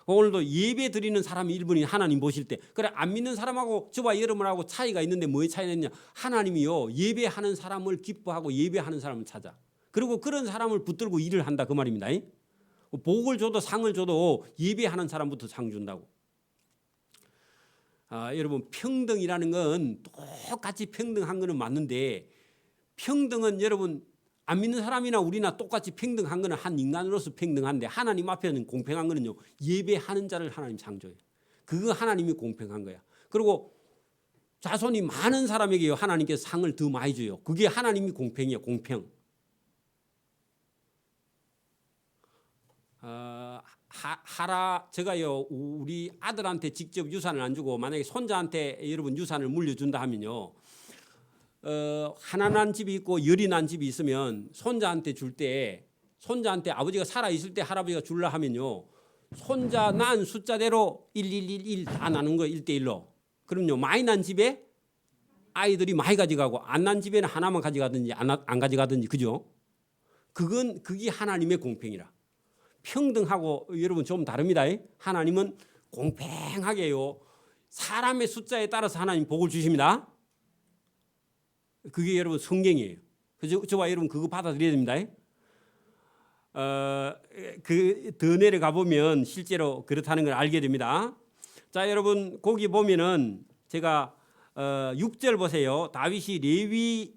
오늘도 예배 드리는 사람이 1번이 하나님 보실 때. 그래 안 믿는 사람하고 저와 여러분하고 차이가 있는데 뭐의 차이가 있냐? 하나님이요 예배하는 사람을 기뻐하고 예배하는 사람을 찾아. 그리고 그런 사람을 붙들고 일을 한다 그 말입니다. 복을 줘도 상을 줘도 예배하는 사람부터 상 준다고. 여러분 평등이라는 건 똑같이 평등한 거는 맞는데 평등은 여러분 안 믿는 사람이나 우리나 똑같이 평등한 거는 한 인간으로서 평등한데 하나님 앞에는 공평한 거는요. 예배하는 자를 하나님 창조해요. 그거 하나님이 공평한 거야. 그리고 자손이 많은 사람에게요. 하나님께서 상을 더 많이 줘요. 그게 하나님이 공평이에요. 공평. 제가요 우리 아들한테 직접 유산을 안 주고 만약에 손자한테 여러분 유산을 물려준다 하면요. 하나 난 집이 있고 열이 난 집이 있으면 손자한테 줄 때 손자한테 아버지가 살아 있을 때 할아버지가 줄라 하면요. 손자 난 숫자대로 1111 다 나눈 거 1대1로. 그럼요. 많이 난 집에 아이들이 많이 가져가고 안 난 집에는 하나만 가져가든지 안 가져가든지 그죠? 그게 하나님의 공평이라. 평등하고 여러분 좀 다릅니다. 하나님은 공평하게요. 사람의 숫자에 따라서 하나님 복을 주십니다. 그게 여러분 성경이에요. 그죠? 저와 여러분 그거 받아들여야 됩니다. 더 내려가 보면 실제로 그렇다는 걸 알게 됩니다. 자, 여러분 거기 보면은 제가 6절 보세요. 다윗이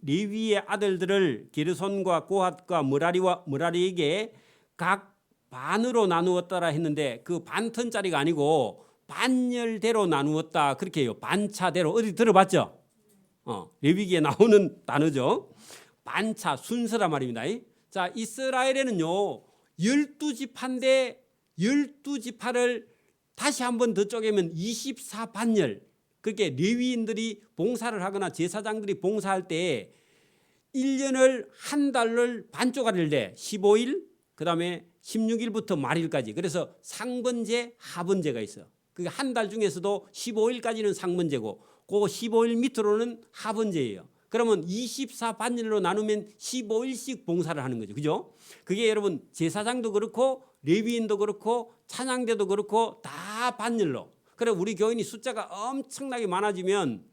레위의 아들들을 게르손과 고핫과 므라리에게 각 반으로 나누었더라 했는데 그 반턴짜리가 아니고 반열대로 나누었다 그렇게 해요. 반차대로. 어디 들어봤죠? 레위기에 나오는 단어죠. 반차 순서란 말입니다. 자, 이스라엘에는요 12지파인데 12지파를 다시 한 번 더 쪼개면 24반열. 그렇게 레위인들이 봉사를 하거나 제사장들이 봉사할 때 1년을 한 달을 반쪽알을 내 15일 그다음에 16일부터 말일까지. 그래서 상번제 하번제가 있어요. 그게 한 달 중에서도 15일까지는 상번제고 그 15일 밑으로는 하번제예요. 그러면 24반일로 나누면 15일씩 봉사를 하는 거죠. 그죠? 그게 여러분 제사장도 그렇고 레위인도 그렇고 찬양대도 그렇고 다 반일로. 그래 우리 교인이 숫자가 엄청나게 많아지면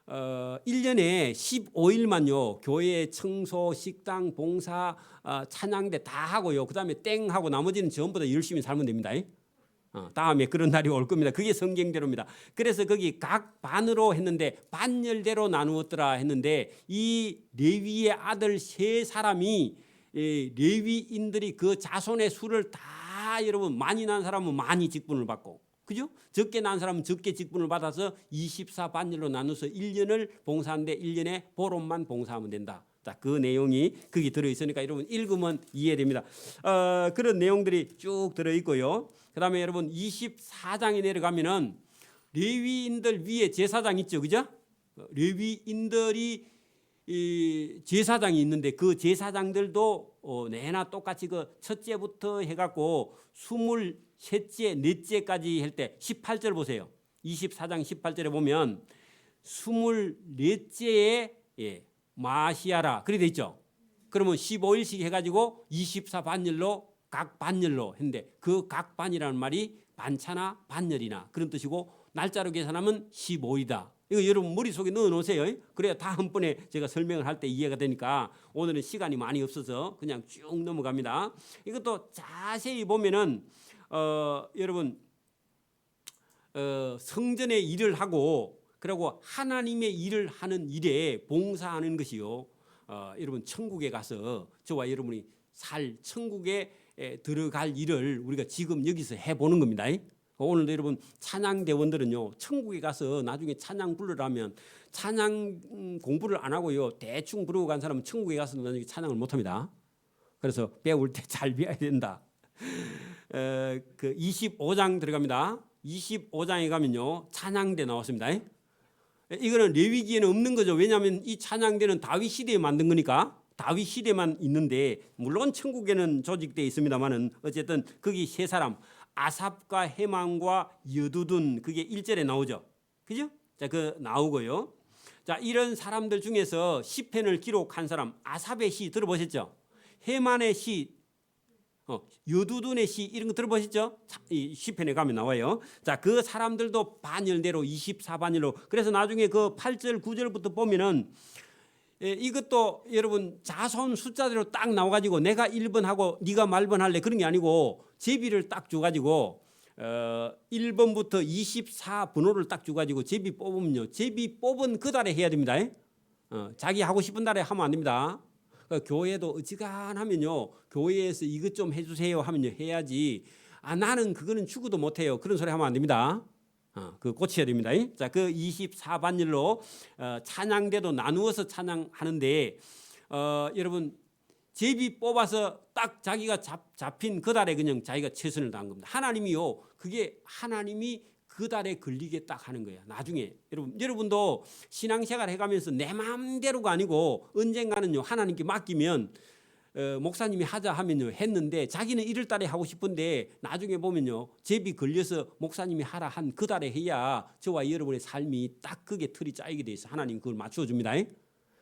1년에 15일만요. 교회 청소, 식당, 봉사, 찬양대 다 하고요. 그다음에 땡 하고 나머지는 전부 다 열심히 살면 됩니다. 다음에 그런 날이 올 겁니다. 그게 성경대로입니다. 그래서 거기 각 반으로 했는데 반열대로 나누었더라 했는데 이 레위의 아들 세 사람이 레위인들이 그 자손의 수를 다 여러분 많이 난 사람은 많이 직분을 받고 그죠? 적게 난 사람은 적게 직분을 받아서 24반열로 나눠서 1년을 봉사하는데 1년에 보름만 봉사하면 된다. 자, 그 내용이 거기 들어있으니까 여러분 읽으면 이해됩니다. 그런 내용들이 쭉 들어있고요. 그 다음에 여러분 24장에 내려가면은 레위인들 위에 제사장 있죠. 그죠? 레위인들이 제사장이 있는데 그 제사장들도 내나 똑같이 그 첫째부터 해갖고 23째, 넷째까지 할 때 18절 보세요. 24장 18절에 보면 24째에 마시아라 그렇게 돼 있죠. 그러면 15일씩 해가지고 24반열로 각 반열로 했는데 그 각 반이라는 말이 반차나 반열이나 그런 뜻이고 날짜로 계산하면 15이다. 이거 여러분 머릿속에 넣어놓으세요. 그래야 다음번에 제가 설명을 할 때 이해가 되니까 오늘은 시간이 많이 없어서 그냥 쭉 넘어갑니다. 이것도 자세히 보면은 여러분 성전의 일을 하고 그리고 하나님의 일을 하는 일에 봉사하는 것이요. 여러분 천국에 가서 저와 여러분이 살 천국에 들어갈 일을 우리가 지금 여기서 해보는 겁니다. 오늘도 여러분 찬양대원들은요 천국에 가서 나중에 찬양 부르라면 찬양 공부를 안 하고요 대충 부르고 간 사람은 천국에 가서 나중에 찬양을 못합니다. 그래서 배울 때 잘 배워야 된다. 그 25장 들어갑니다. 25장에 가면요 찬양대 나왔습니다. 이거는 레위기에는 없는 거죠. 왜냐하면 이 찬양대는 다윗 시대에 만든 거니까 다윗 시대만 있는데 물론 천국에는 조직되어 있습니다만은 어쨌든 거기 세 사람 아삽과 헤만과 여두둔 그게 1절에 나오죠. 그죠? 자, 그 나오고요. 자, 이런 사람들 중에서 시편을 기록한 사람 아삽의 시 들어보셨죠? 헤만의 시 여두둔의 시 이런 거 들어보셨죠? 이 시편에 가면 나와요. 자, 그 사람들도 반열대로 24반열로 그래서 나중에 그 8절 9절부터 보면은 이것도 여러분 자손 숫자대로 딱 나와가지고 내가 1번 하고 네가 말번 할래 그런 게 아니고 제비를 딱 줘가지고 1번부터 24번호를 딱 줘가지고 제비 뽑으면요, 제비 뽑은 그 달에 해야 됩니다. 자기 하고 싶은 달에 하면 안 됩니다. 그러니까 교회도 어지간하면요, 교회에서 이것 좀 해주세요 하면요 해야지. 나는 그거는 추구도 못해요, 그런 소리 하면 안 됩니다. 그 고쳐야 됩니다. 자, 그 24반일로 찬양대도 나누어서 찬양하는데, 여러분 제비 뽑아서 딱 자기가 잡힌 그 달에 그냥 자기가 최선을 다한 겁니다. 하나님이요, 그게 하나님이 그 달에 걸리게 딱 하는 거예요. 나중에 여러분도 신앙생활 해가면서 내 마음대로가 아니고 언젠가는요 하나님께 맡기면 목사님이 하자 하면요 했는데 자기는 1월 달에 하고 싶은데 나중에 보면요 제비 걸려서 목사님이 하라 한 그 달에 해야 저와 여러분의 삶이 딱 그게 틀이 짜이게 돼 있어. 하나님 그걸 맞춰 줍니다.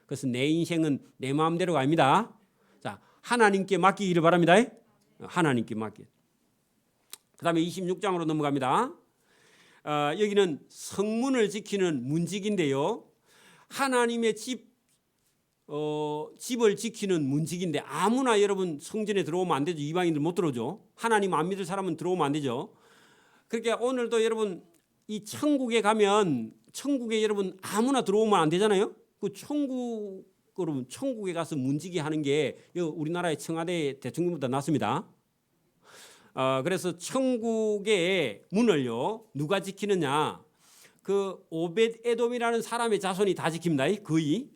그래서 내 인생은 내 마음대로가 아닙니다. 자, 하나님께 맡기기를 바랍니다. 하나님께 맡기. 그다음에 26장으로 넘어갑니다. 여기는 성문을 지키는 문직인데요, 하나님의 집을 지키는 문직인데 아무나 여러분 성전에 들어오면 안 되죠. 이방인들 못 들어오죠. 하나님 안 믿을 사람은 들어오면 안 되죠. 그러니까 오늘도 여러분 이 천국에 가면 천국에 여러분 아무나 들어오면 안 되잖아요. 그 여러분 천국에 가서 문지기 하는 게 우리나라의 청와대 대통령보다 낫습니다. 그래서 천국의 문을요 누가 지키느냐? 그 오벳 에돔이라는 사람의 자손이 다 지킵니다. 거의.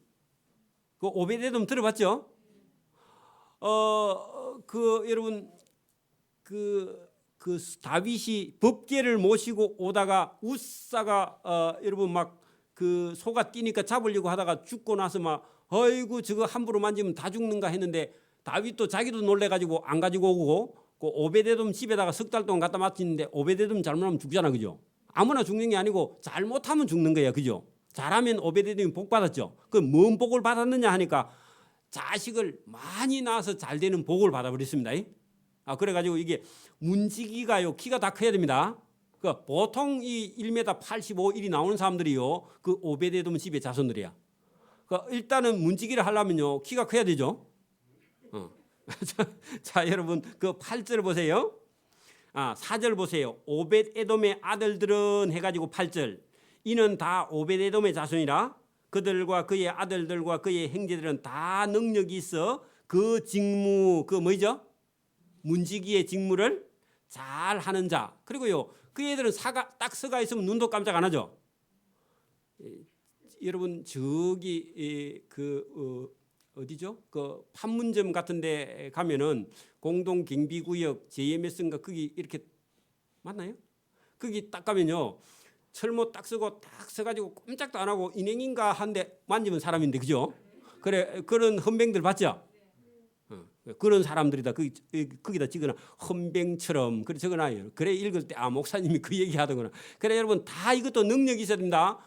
그 오벳 에돔 들어봤죠? 여러분 그 다윗이 법궤를 모시고 오다가 우사가 여러분 막 그 소가 뛰니까 잡으려고 하다가 죽고 나서 막 어이구 저거 함부로 만지면 다 죽는가 했는데 다윗도 자기도 놀래가지고 안 가지고 오고 그 오베데돔 집에다가 석 달 동안 갖다 맡기는데 오베데돔 잘못하면 죽잖아, 그죠? 아무나 죽는 게 아니고 잘못하면 죽는 거야, 그죠? 잘하면 오베데돔이 복 받았죠. 그 뭔 복을 받았느냐 하니까 자식을 많이 낳아서 잘 되는 복을 받아버렸습니다. 그래가지고 이게 문지기가요 키가 다 커야 됩니다. 그 보통 이 1m 85 일이 나오는 사람들이요 그 오베데돔 집의 자손들이야. 그 일단은 문지기를 하려면요 키가 커야 되죠. 자, 여러분 그 8절 보세요. 4절 보세요. 오벳 에돔의 아들들은 해가지고 8절. 이는 다 오벳 에돔의 자손이라 그들과 그의 아들들과 그의 형제들은 다 능력이 있어 그 직무 그 뭐죠? 문지기의 직무를 잘 하는 자. 그리고요 그 애들은 딱 서가 있으면 눈도 깜짝 안 하죠. 여러분 저기 어디죠? 그 판문점 같은 데 가면은 공동경비구역 JMS인가 거기 이렇게 맞나요? 거기 딱 가면요 철모 딱 쓰고 딱 서가지고 꼼짝도 안 하고 인행인가 한데 만지면 사람인데, 그죠? 그래, 그런 헌병들 봤죠? 그런 사람들이다. 거기다 찍거나 헌병처럼 그래 적어놔요. 그래 읽을 때 목사님이 그 얘기 하더구나. 그래 여러분 다 이것도 능력이 있어야 됩니다.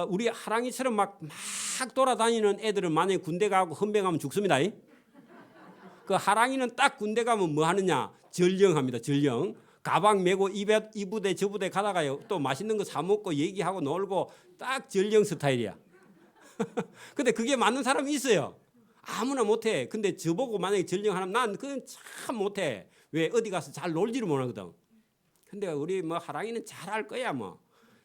우리 하랑이처럼 막 돌아다니는 애들은 만약에 군대 가고 헌병하면 죽습니다. 그 하랑이는 딱 군대 가면 뭐 하느냐? 전령합니다. 전령. 가방 메고 이 부대 저 부대 가다가요 또 맛있는 거 사 먹고 얘기하고 놀고 딱 전령 스타일이야. 근데 그게 맞는 사람이 있어요. 아무나 못해. 근데 저보고 만약에 전령하면 난 그건 참 못해. 왜? 어디 가서 잘 놀지를 못하거든. 근데 우리 뭐 하랑이는 잘할 거야. 뭐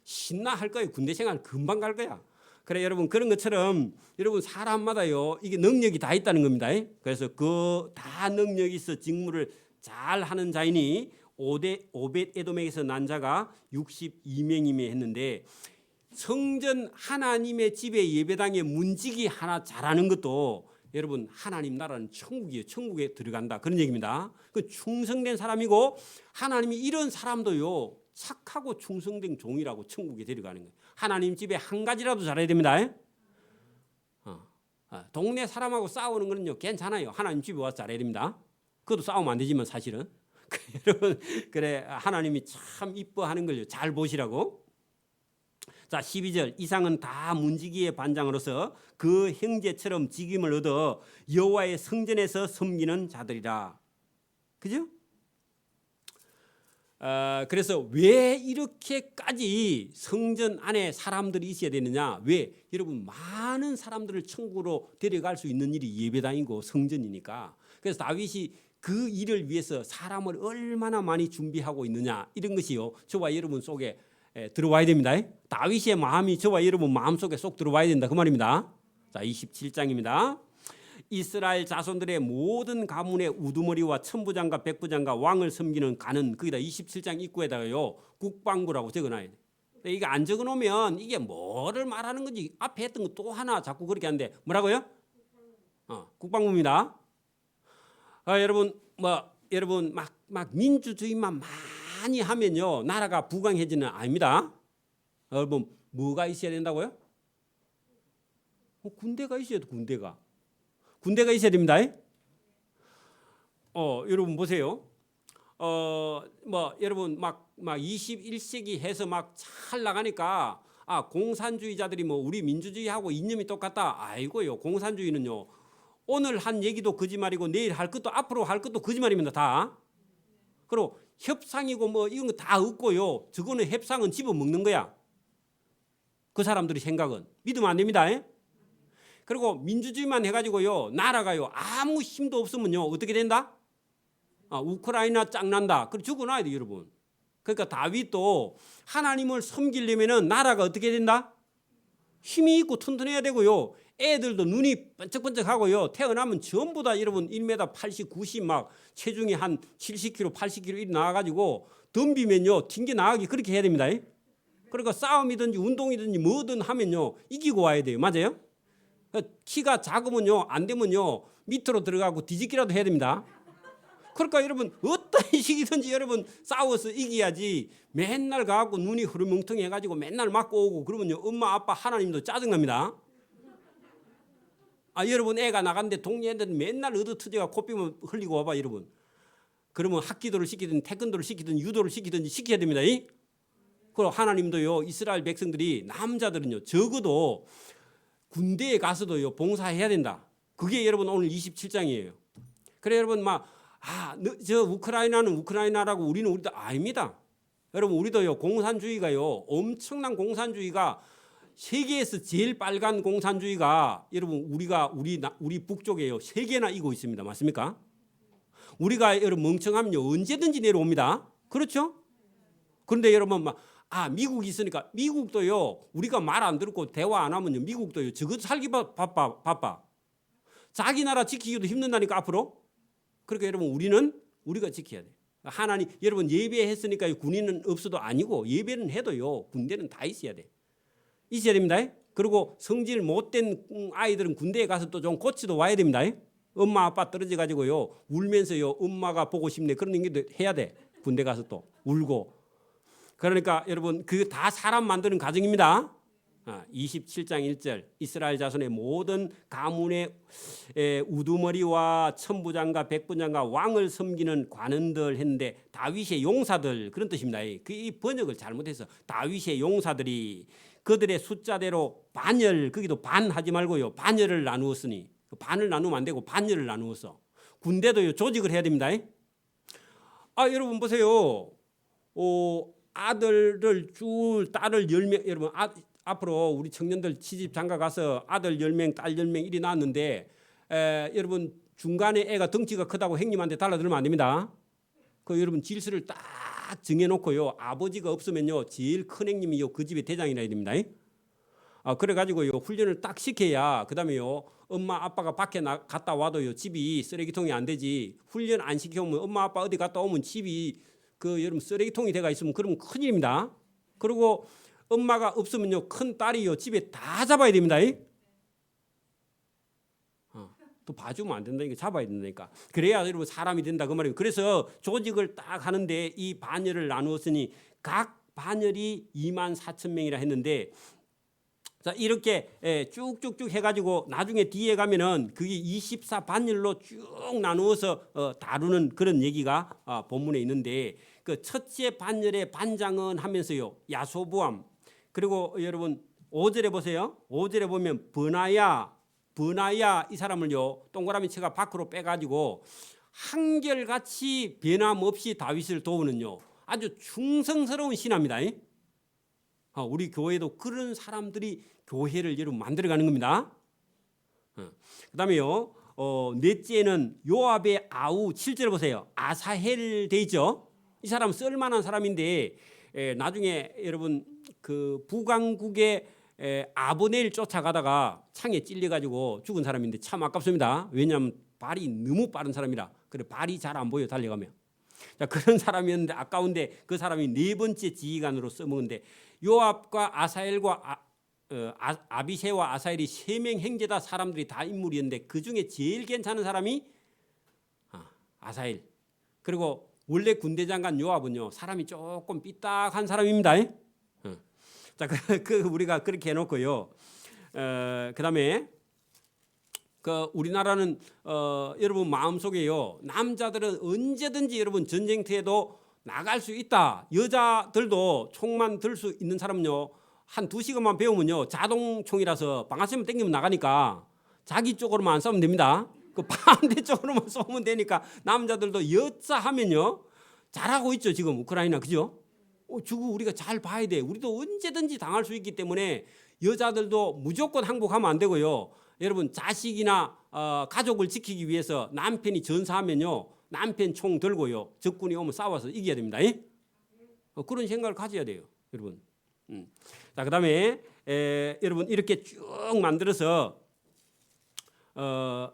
신나 할 거예요. 군대 생활 금방 갈 거야. 그래 여러분 그런 것처럼 여러분 사람마다요 이게 능력이 다 있다는 겁니다. 그래서 그 다 능력이 있어 직무를 잘 하는 자이니 오벳 에돔에게서 난 자가 62명이며 했는데, 성전 하나님의 집에 예배당에 문지기 하나 잘하는 것도 여러분 하나님 나라는 천국이에요. 천국에 들어간다 그런 얘기입니다. 그 충성된 사람이고 하나님이 이런 사람도요 착하고 충성된 종이라고 천국에 데려가는 거예요. 하나님 집에 한 가지라도 잘해야 됩니다. 동네 사람하고 싸우는 거는요 괜찮아요. 하나님 집에 와서 잘해야 됩니다. 그것도 싸우면 안 되지만 사실은 여러분 그래 하나님이 참 이뻐하는 걸요 잘 보시라고. 자 12절 이상은 다 문지기의 반장으로서 그 형제처럼 직임을 얻어 여호와의 성전에서 섬기는 자들이라. 그죠? 그래서 왜 이렇게까지 성전 안에 사람들이 있어야 되느냐? 왜? 여러분 많은 사람들을 천국으로 데려갈 수 있는 일이 예배당이고 성전이니까. 그래서 다윗이 그 일을 위해서 사람을 얼마나 많이 준비하고 있느냐 이런 것이요 저와 여러분 속에 들어와야 됩니다. 다윗의 마음이 저와 여러분 마음속에 쏙 들어와야 된다 그 말입니다. 자 27장입니다. 이스라엘 자손들의 모든 가문의 우두머리와 천부장과 백부장과 왕을 섬기는 관은 거기다 27장 입구에다가요 국방부라고 적어놔야 돼. 이게 안 적어놓으면 이게 뭐를 말하는 건지 앞에 했던 거 또 하나 자꾸 그렇게 하는데 뭐라고요? 국방부입니다. 여러분 막 민주주의만 많이 하면요 나라가 부강해지는 아닙니다. 여러분 뭐가 있어야 된다고요? 군대가 있어야 돼. 군대가 있어야 됩니다. 여러분 보세요. 여러분 막 21세기 해서 막 잘 나가니까 공산주의자들이 뭐 우리 민주주의하고 이념이 똑같다. 아이고요. 공산주의는요. 오늘 한 얘기도 거짓말이고 내일 할 것도 앞으로 할 것도 거짓말입니다. 다. 그리고 협상이고 뭐 이런 거 다 없고요. 저거는 협상은 집어먹는 거야. 그 사람들의 생각은. 믿으면 안 됩니다. 그리고 민주주의만 해가지고요. 나라가요. 아무 힘도 없으면요. 어떻게 된다? 우크라이나 짱난다. 그럼 죽어놔야 돼 여러분. 그러니까 다윗도 하나님을 섬기려면은 나라가 어떻게 된다? 힘이 있고 튼튼해야 되고요. 애들도 눈이 번쩍번쩍하고요. 태어나면 전부 다 여러분 1m 80, 90 막 체중이 한 70kg, 80kg 이렇게 나와가지고 덤비면요. 튕겨 나가기 그렇게 해야 됩니다. 그러니까 싸움이든지 운동이든지 뭐든 하면요. 이기고 와야 돼요. 맞아요? 키가 작으면요. 안 되면요. 밑으로 들어가고 뒤집기라도 해야 됩니다. 그러니까 여러분 어떤 식이든지 여러분 싸워서 이겨야지 맨날 가갖고 눈이 흐르멍텅해가지고 맨날 맞고 오고 그러면요. 엄마 아빠 하나님도 짜증납니다. 여러분 애가 나갔는데 동네 애들 맨날 얻어터져가 코피만 흘리고 와봐 여러분. 그러면 학기도를 시키든 태권도를 시키든 유도를 시키든지 시켜야 됩니다. 그리고 하나님도요. 이스라엘 백성들이 남자들은요. 적어도 군대에 가서도요. 봉사해야 된다. 그게 여러분 오늘 27장이에요. 그래 여러분 저 우크라이나는 우크라이나라고 우리는 우리도 아닙니다. 여러분 우리도요. 공산주의가요. 엄청난 공산주의가 세계에서 제일 빨간 공산주의가 여러분 우리 북쪽에요. 3개나 이고 있습니다. 맞습니까? 우리가 여러분 멍청하면요. 언제든지 내려옵니다. 그렇죠? 그런데 여러분 미국이 있으니까 미국도요. 우리가 말 안 듣고 대화 안 하면요. 미국도요. 저것 살기 바빠. 자기 나라 지키기도 힘든다니까 앞으로. 그러니까 여러분 우리가 지켜야 돼. 하나님 여러분 예배했으니까 군인은 없어도 아니고 예배는 해도요. 군대는 다 있어야 돼. 있어야 됩니다. 그리고 성질 못된 아이들은 군대에 가서 또 좀 고치도 와야 됩니다. 엄마 아빠 떨어져 가지고요. 울면서요. 엄마가 보고 싶네. 그런 얘기도 해야 돼. 군대 가서 또 울고. 그러니까 여러분 그 다 사람 만드는 가정입니다. 27장 1절 이스라엘 자손의 모든 가문의 우두머리와 천부장과 백부장과 왕을 섬기는 관원들 했는데 다윗의 용사들 그런 뜻입니다. 이 번역을 잘못해서 다윗의 용사들이 그들의 숫자대로 반열 거기도 반 하지 말고요. 반열을 나누었으니 반을 나누면 안 되고 반열을 나누어서 군대도요. 조직을 해야 됩니다. 여러분 보세요. 아들을 딸을 10명 여러분 앞으로 우리 청년들 시집 장가 가서 아들 10명 딸 10명 이리 낳았는데 여러분 중간에 애가 덩치가 크다고 형님한테 달라들면 안 됩니다. 여러분 질서를 딱 정해놓고요. 아버지가 없으면요. 제일 큰 형님이요. 그 집의 대장이라 해야 됩니다. 그래가지고요. 훈련을 딱 시켜야 그다음에요. 엄마 아빠가 밖에 갔다 와도요. 집이 쓰레기통이 안 되지. 훈련 안 시켜오면 엄마 아빠 어디 갔다 오면 집이 여러분 쓰레기통이 돼가 있으면 그러면 큰일입니다. 그리고 엄마가 없으면요. 큰 딸이요. 집에 다 잡아야 됩니다. 또 봐주면 안 된다니까 잡아야 된다니까. 그래야 여러분 사람이 된다 그 말이에요. 그래서 조직을 딱 하는데 이 반열을 나누었으니 각 반열이 24,000명이라 했는데 자 이렇게 쭉쭉쭉 해가지고 나중에 뒤에 가면은 그게 24반열로 쭉 나누어서 다루는 그런 얘기가 본문에 있는데 그 첫째 반열의 반장은 하면서요. 야소부암 그리고 여러분 5절에 보세요. 5절에 보면 버나야 이 사람을요. 동그라미 쳐가 밖으로 빼가지고 한결같이 변함없이 다윗을 도우는요. 아주 충성스러운 신하입니다. 우리 교회도 그런 사람들이 교회를 여러분 만들어가는 겁니다. 그다음에요. 넷째는 요압의 아우 7절 보세요. 아사헬 돼 있죠. 이 사람 쓸만한 사람인데 나중에 여러분 그 북왕국의 아브넬 쫓아가다가 창에 찔려가지고 죽은 사람인데 참 아깝습니다. 왜냐하면 발이 너무 빠른 사람이라. 그래 발이 잘 안 보여 달려가면. 자, 그런 사람이었는데 아까운데 그 사람이 네 번째 지휘관으로 써먹은데 요압과 아사엘과 아비새와 아사엘이 3명 형제다. 사람들이 다 인물이었는데 그 중에 제일 괜찮은 사람이 아사엘. 그리고 원래 군대 장관 요압은요 사람이 조금 삐딱한 사람입니다. 자, 우리가 그렇게 해놓고요. 그다음에 우리나라는 여러분 마음속에요 남자들은 언제든지 여러분 전쟁터에도 나갈 수 있다. 여자들도 총만 들 수 있는 사람은요 한 2시간만 배우면요 자동총이라서 방아쇠만 당기면 나가니까 자기 쪽으로만 쏘면 됩니다. 그 반대쪽으로만 쏘면 되니까 남자들도 여자 하면요 잘하고 있죠 지금 우크라이나. 그죠? 주고 우리가 잘 봐야 돼. 우리도 언제든지 당할 수 있기 때문에 여자들도 무조건 항복하면 안 되고요. 여러분 자식이나 가족을 지키기 위해서 남편이 전사하면요 남편 총 들고요 적군이 오면 싸워서 이겨야 됩니다. 그런 생각을 가져야 돼요 여러분. 자, 그다음에 여러분 이렇게 쭉 만들어서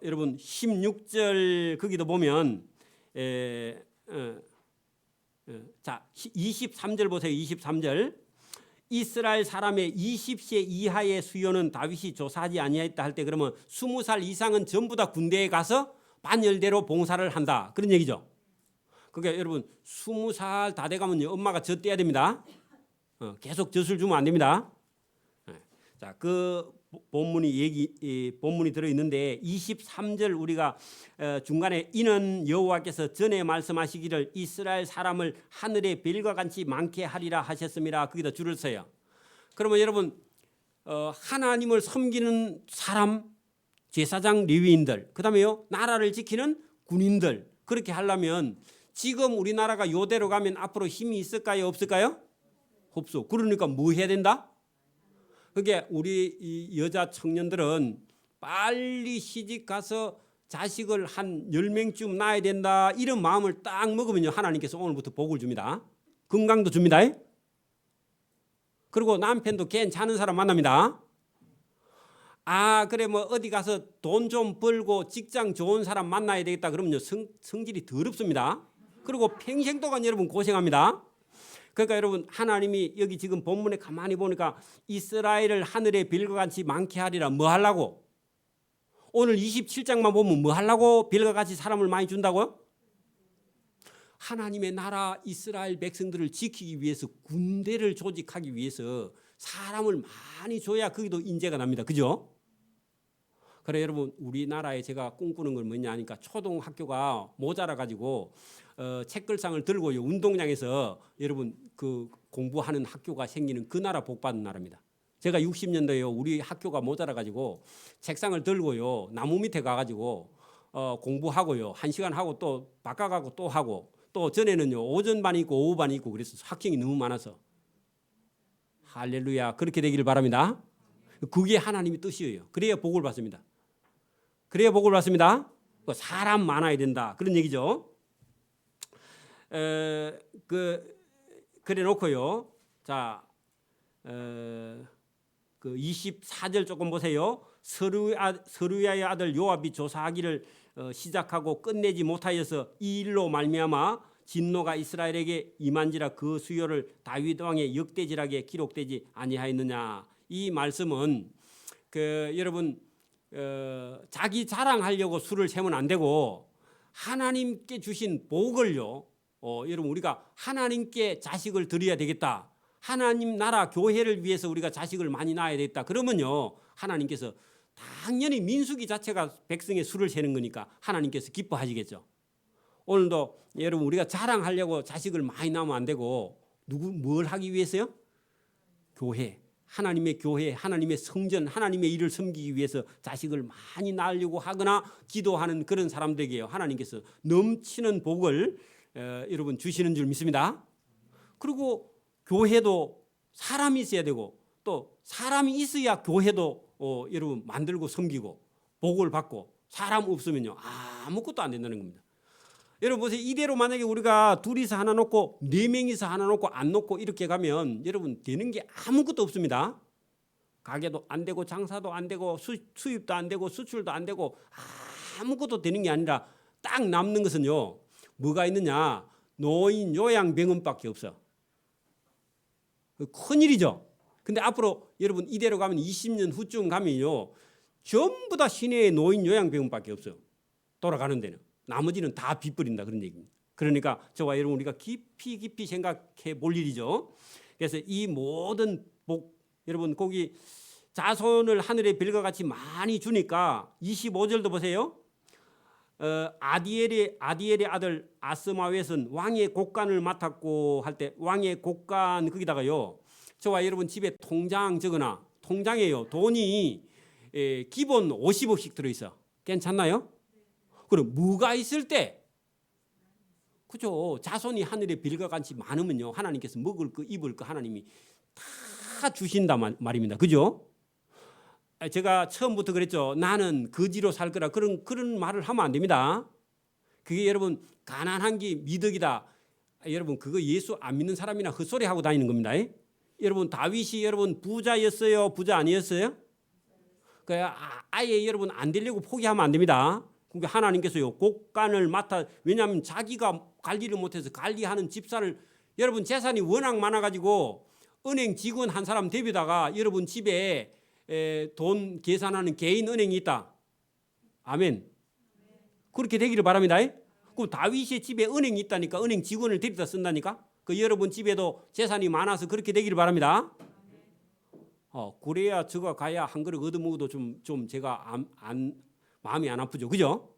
여러분 16절 거기도 보면 자 23절 보세요. 23절 이스라엘 사람의 20세 이하의 수요는 다윗이 조사하지 아니하였다 할 때 그러면 20살 이상은 전부 다 군대에 가서 반열대로 봉사를 한다 그런 얘기죠. 그러니까 여러분 20살 다 돼가면 엄마가 젖 떼야 됩니다. 계속 젖을 주면 안 됩니다. 자, 그 본문이 들어 있는데 23절 우리가 중간에 이는 여호와께서 전에 말씀하시기를 이스라엘 사람을 하늘의 별과 같이 많게 하리라 하셨습니다. 거기다 줄을 서요. 그러면 여러분 하나님을 섬기는 사람, 제사장, 레위인들, 그다음에요 나라를 지키는 군인들 그렇게 하려면 지금 우리나라가 요대로 가면 앞으로 힘이 있을까요, 없을까요? 없어. 그러니까 뭐 해야 된다? 그게 우리 이 여자 청년들은 빨리 시집 가서 자식을 한 10명쯤 낳아야 된다 이런 마음을 딱 먹으면요 하나님께서 오늘부터 복을 줍니다. 건강도 줍니다. 그리고 남편도 괜찮은 사람 만납니다. 그래 뭐 어디 가서 돈 좀 벌고 직장 좋은 사람 만나야 되겠다 그러면요 성질이 더럽습니다. 그리고 평생 동안 여러분 고생합니다. 그러니까 여러분 하나님이 여기 지금 본문에 가만히 보니까 이스라엘을 하늘의 별과 같이 많게 하리라 뭐 하려고? 오늘 27장만 보면 뭐 하려고 별과 같이 사람을 많이 준다고요? 하나님의 나라 이스라엘 백성들을 지키기 위해서 군대를 조직하기 위해서 사람을 많이 줘야 거기도 인재가 납니다. 그죠? 그래 여러분 우리나라에 제가 꿈꾸는 건 뭐냐 하니까 초등학교가 모자라 가지고 책걸상을 들고요 운동장에서 여러분 그 공부하는 학교가 생기는 그 나라 복받은 나라입니다. 제가 60년대에 우리 학교가 모자라 가지고 책상을 들고요 나무 밑에 가가지고 공부하고요 1시간 하고 또 바꿔가고 또 하고 또 전에는요 오전 반이 있고 오후 반이 있고 그래서 학생이 너무 많아서 할렐루야 그렇게 되기를 바랍니다. 그게 하나님의 뜻이에요. 그래야 복을 받습니다. 그래야 복을 받습니다. 사람 많아야 된다 그런 얘기죠. 그래 놓고요. 자, 그 24절 조금 보세요. 서루야의 아들 요압이 조사하기를 시작하고 끝내지 못하여서 이 일로 말미암아 진노가 이스라엘에게 임한지라 그 수요를 다윗 왕의 역대질하게 기록되지 아니하였느냐. 이 말씀은 여러분 자기 자랑하려고 수를 세면 안 되고 하나님께 주신 복을요. 여러분 우리가 하나님께 자식을 드려야 되겠다. 하나님 나라 교회를 위해서 우리가 자식을 많이 낳아야 되겠다. 그러면요 하나님께서 당연히 민수기 자체가 백성의 수를 세는 거니까 하나님께서 기뻐하시겠죠. 오늘도 여러분 우리가 자랑하려고 자식을 많이 낳으면 안 되고 뭘 하기 위해서요? 교회. 하나님의 교회, 하나님의 성전, 하나님의 일을 섬기기 위해서 자식을 많이 낳으려고 하거나 기도하는 그런 사람들에게요. 하나님께서 넘치는 복을 여러분 주시는 줄 믿습니다. 그리고 교회도 사람이 있어야 되고 또 사람이 있어야 교회도 여러분 만들고 섬기고 복을 받고 사람 없으면요 아무것도 안 된다는 겁니다. 여러분 보세요. 이대로 만약에 우리가 둘이서 하나 놓고 네 명이서 하나 놓고 안 놓고 이렇게 가면 여러분 되는 게 아무것도 없습니다. 가게도 안 되고 장사도 안 되고 수입도 안 되고 수출도 안 되고 아무것도 되는 게 아니라 딱 남는 것은요 뭐가 있느냐, 노인 요양병원밖에 없어. 큰일이죠. 근데 앞으로 여러분 이대로 가면 20년 후쯤 가면요 전부 다 시내에 노인 요양병원밖에 없어요. 돌아가는 데는. 나머지는 다 빚버린다 그런 얘기입니다. 그러니까 저와 여러분 우리가 깊이 생각해 볼 일이죠. 그래서 이 모든 복, 여러분 거기 자손을 하늘의 별과 같이 많이 주니까 25절도 보세요. 아디엘의 아들 아스마웻은 왕의 곡간을 맡았고 할 때 왕의 곡간 거기다가요 저와 여러분 집에 통장 적어놔. 통장에요 돈이 기본 50억씩 들어있어. 괜찮나요? 그럼 무가 있을 때 그죠? 자손이 하늘의 별과 같이 많으면요 하나님께서 먹을 거 입을 거 하나님이 다 주신다 말입니다. 그죠? 제가 처음부터 그랬죠. 나는 거지로 살 거라 그런 말을 하면 안 됩니다. 그게 여러분 가난한 게 미덕이다. 여러분 그거 예수 안 믿는 사람이나 헛소리 하고 다니는 겁니다. 여러분 다윗이 여러분 부자였어요? 부자 아니었어요? 아예 여러분 안 되려고 포기하면 안 됩니다. 그러니까 하나님께서요 곡간을 맡아 왜냐하면 자기가 관리를 못해서 관리하는 집사를 여러분 재산이 워낙 많아가지고 은행 직원 한 사람 데려다가 여러분 집에 돈 계산하는 개인 은행이 있다. 아멘. 그렇게 되기를 바랍니다. 그럼 다윗의 집에 은행이 있다니까 은행 직원을 데려다 쓴다니까. 그 여러분 집에도 재산이 많아서 그렇게 되기를 바랍니다. 그래야 저가 가야 한 그릇 얻어 먹어도 좀 제가 마음이 안 아프죠, 그죠?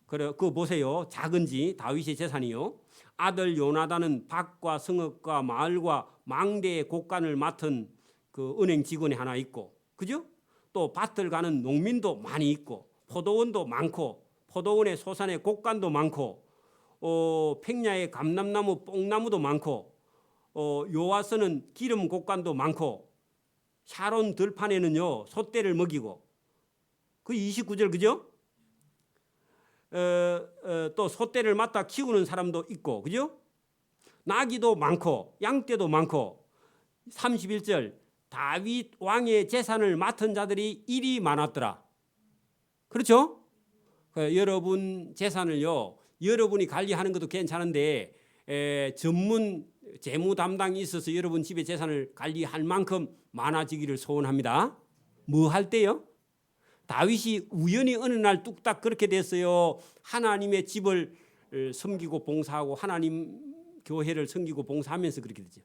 그래 그거 보세요. 작은지 다윗의 재산이요. 아들 요나단은 밭과 성읍과 마을과 망대의 곡간을 맡은 그 은행 직원이 하나 있고, 그죠? 또 밭을 가는 농민도 많이 있고, 포도원도 많고, 포도원의 소산의 곡간도 많고, 팽야의 감람나무, 뽕나무도 많고, 요아스는 기름 곡간도 많고, 샤론 들판에는요 소떼를 먹이고, 그 29절 그죠? 또 소떼를 맡아 키우는 사람도 있고, 그죠? 나귀도 많고, 양떼도 많고, 31절 다윗 왕의 재산을 맡은 자들이 일이 많았더라. 그렇죠? 여러분 재산을요 여러분이 관리하는 것도 괜찮은데 전문 재무 담당이 있어서 여러분 집의 재산을 관리할 만큼 많아지기를 소원합니다. 뭐 할 때요? 다윗이 우연히 어느 날 뚝딱 그렇게 됐어요. 하나님의 집을 섬기고 봉사하고 하나님 교회를 섬기고 봉사하면서 그렇게 되죠.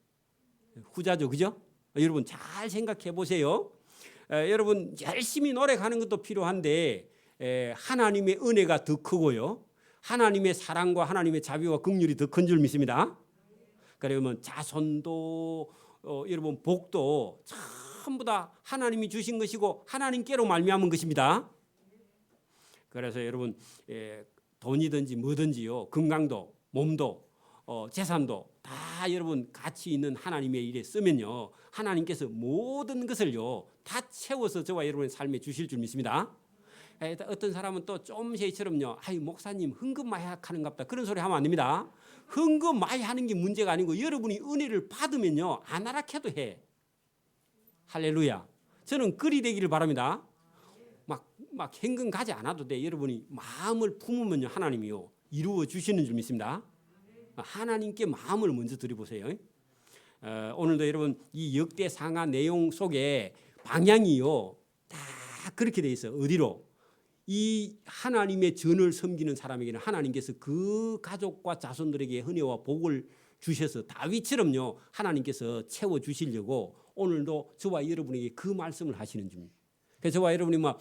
후자죠, 그죠? 여러분 잘 생각해 보세요. 여러분 열심히 노력하는 것도 필요한데 하나님의 은혜가 더 크고요. 하나님의 사랑과 하나님의 자비와 긍휼이 더 큰 줄 믿습니다. 그러면 자손도 여러분 복도 전부 다 하나님이 주신 것이고 하나님께로 말미암은 것입니다. 그래서 여러분 돈이든지 뭐든지요 건강도 몸도 재산도 다 여러분 가치 있는 하나님의 일에 쓰면요 하나님께서 모든 것을요 다 채워서 저와 여러분의 삶에 주실 줄 믿습니다. 어떤 사람은 또 좀새처럼요 아유 목사님 헌금 많이 하는갑다 그런 소리 하면 안 됩니다. 헌금 많이 하는 게 문제가 아니고 여러분이 은혜를 받으면요 안 하락해도 해. 할렐루야. 저는 그리 되기를 바랍니다. 막 현금 가지 않아도 돼. 여러분이 마음을 품으면요 하나님이요 이루어 주시는 줄 믿습니다. 하나님께 마음을 먼저 드려보세요. 오늘도 여러분 이 역대상하 내용 속에 방향이요 다 그렇게 돼 있어요. 어디로? 이 하나님의 전을 섬기는 사람에게는 하나님께서 그 가족과 자손들에게 은혜와 복을 주셔서 다윗처럼요 하나님께서 채워 주시려고 오늘도 저와 여러분에게 그 말씀을 하시는 중입니다. 그래서 저와 여러분이 뭐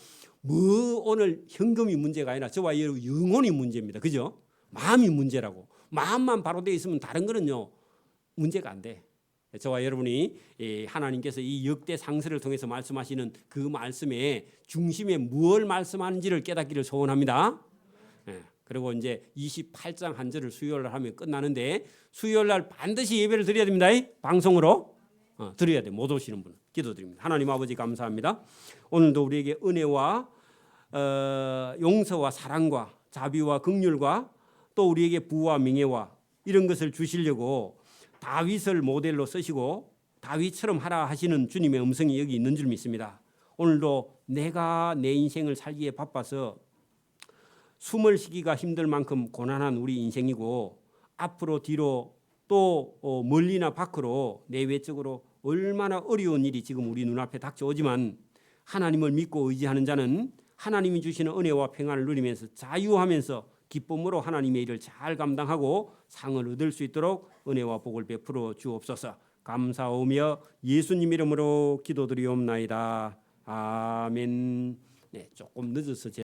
오늘 현금이 문제가 아니라 저와 여러분 영혼이 문제입니다. 그죠? 마음이 문제라고. 마음만 바로 되어 있으면 다른 거는요 문제가 안 돼. 저와 여러분이 하나님께서 이 역대 상서를 통해서 말씀하시는 그 말씀의 중심에 무엇을 말씀하는지를 깨닫기를 소원합니다. 그리고 이제 28장 한 절을 수요일날 하면 끝나는데 수요일날 반드시 예배를 드려야 됩니다. 방송으로 드려야 돼. 못 오시는 분은 기도드립니다. 하나님 아버지 감사합니다. 오늘도 우리에게 은혜와 용서와 사랑과 자비와 긍휼과 또 우리에게 부와 명예와 이런 것을 주시려고 다윗을 모델로 쓰시고 다윗처럼 하라 하시는 주님의 음성이 여기 있는 줄 믿습니다. 오늘도 내가 내 인생을 살기에 바빠서 숨을 쉬기가 힘들 만큼 고난한 우리 인생이고 앞으로 뒤로 또 멀리나 밖으로 내외적으로 얼마나 어려운 일이 지금 우리 눈앞에 닥쳐오지만 하나님을 믿고 의지하는 자는 하나님이 주시는 은혜와 평안을 누리면서 자유하면서 기쁨으로 하나님의 일을 잘 감당하고 상을 얻을 수 있도록 은혜와 복을 베풀어 주옵소서. 감사하며 예수님 이름으로 기도드리옵나이다. 아멘. 네, 조금 늦어서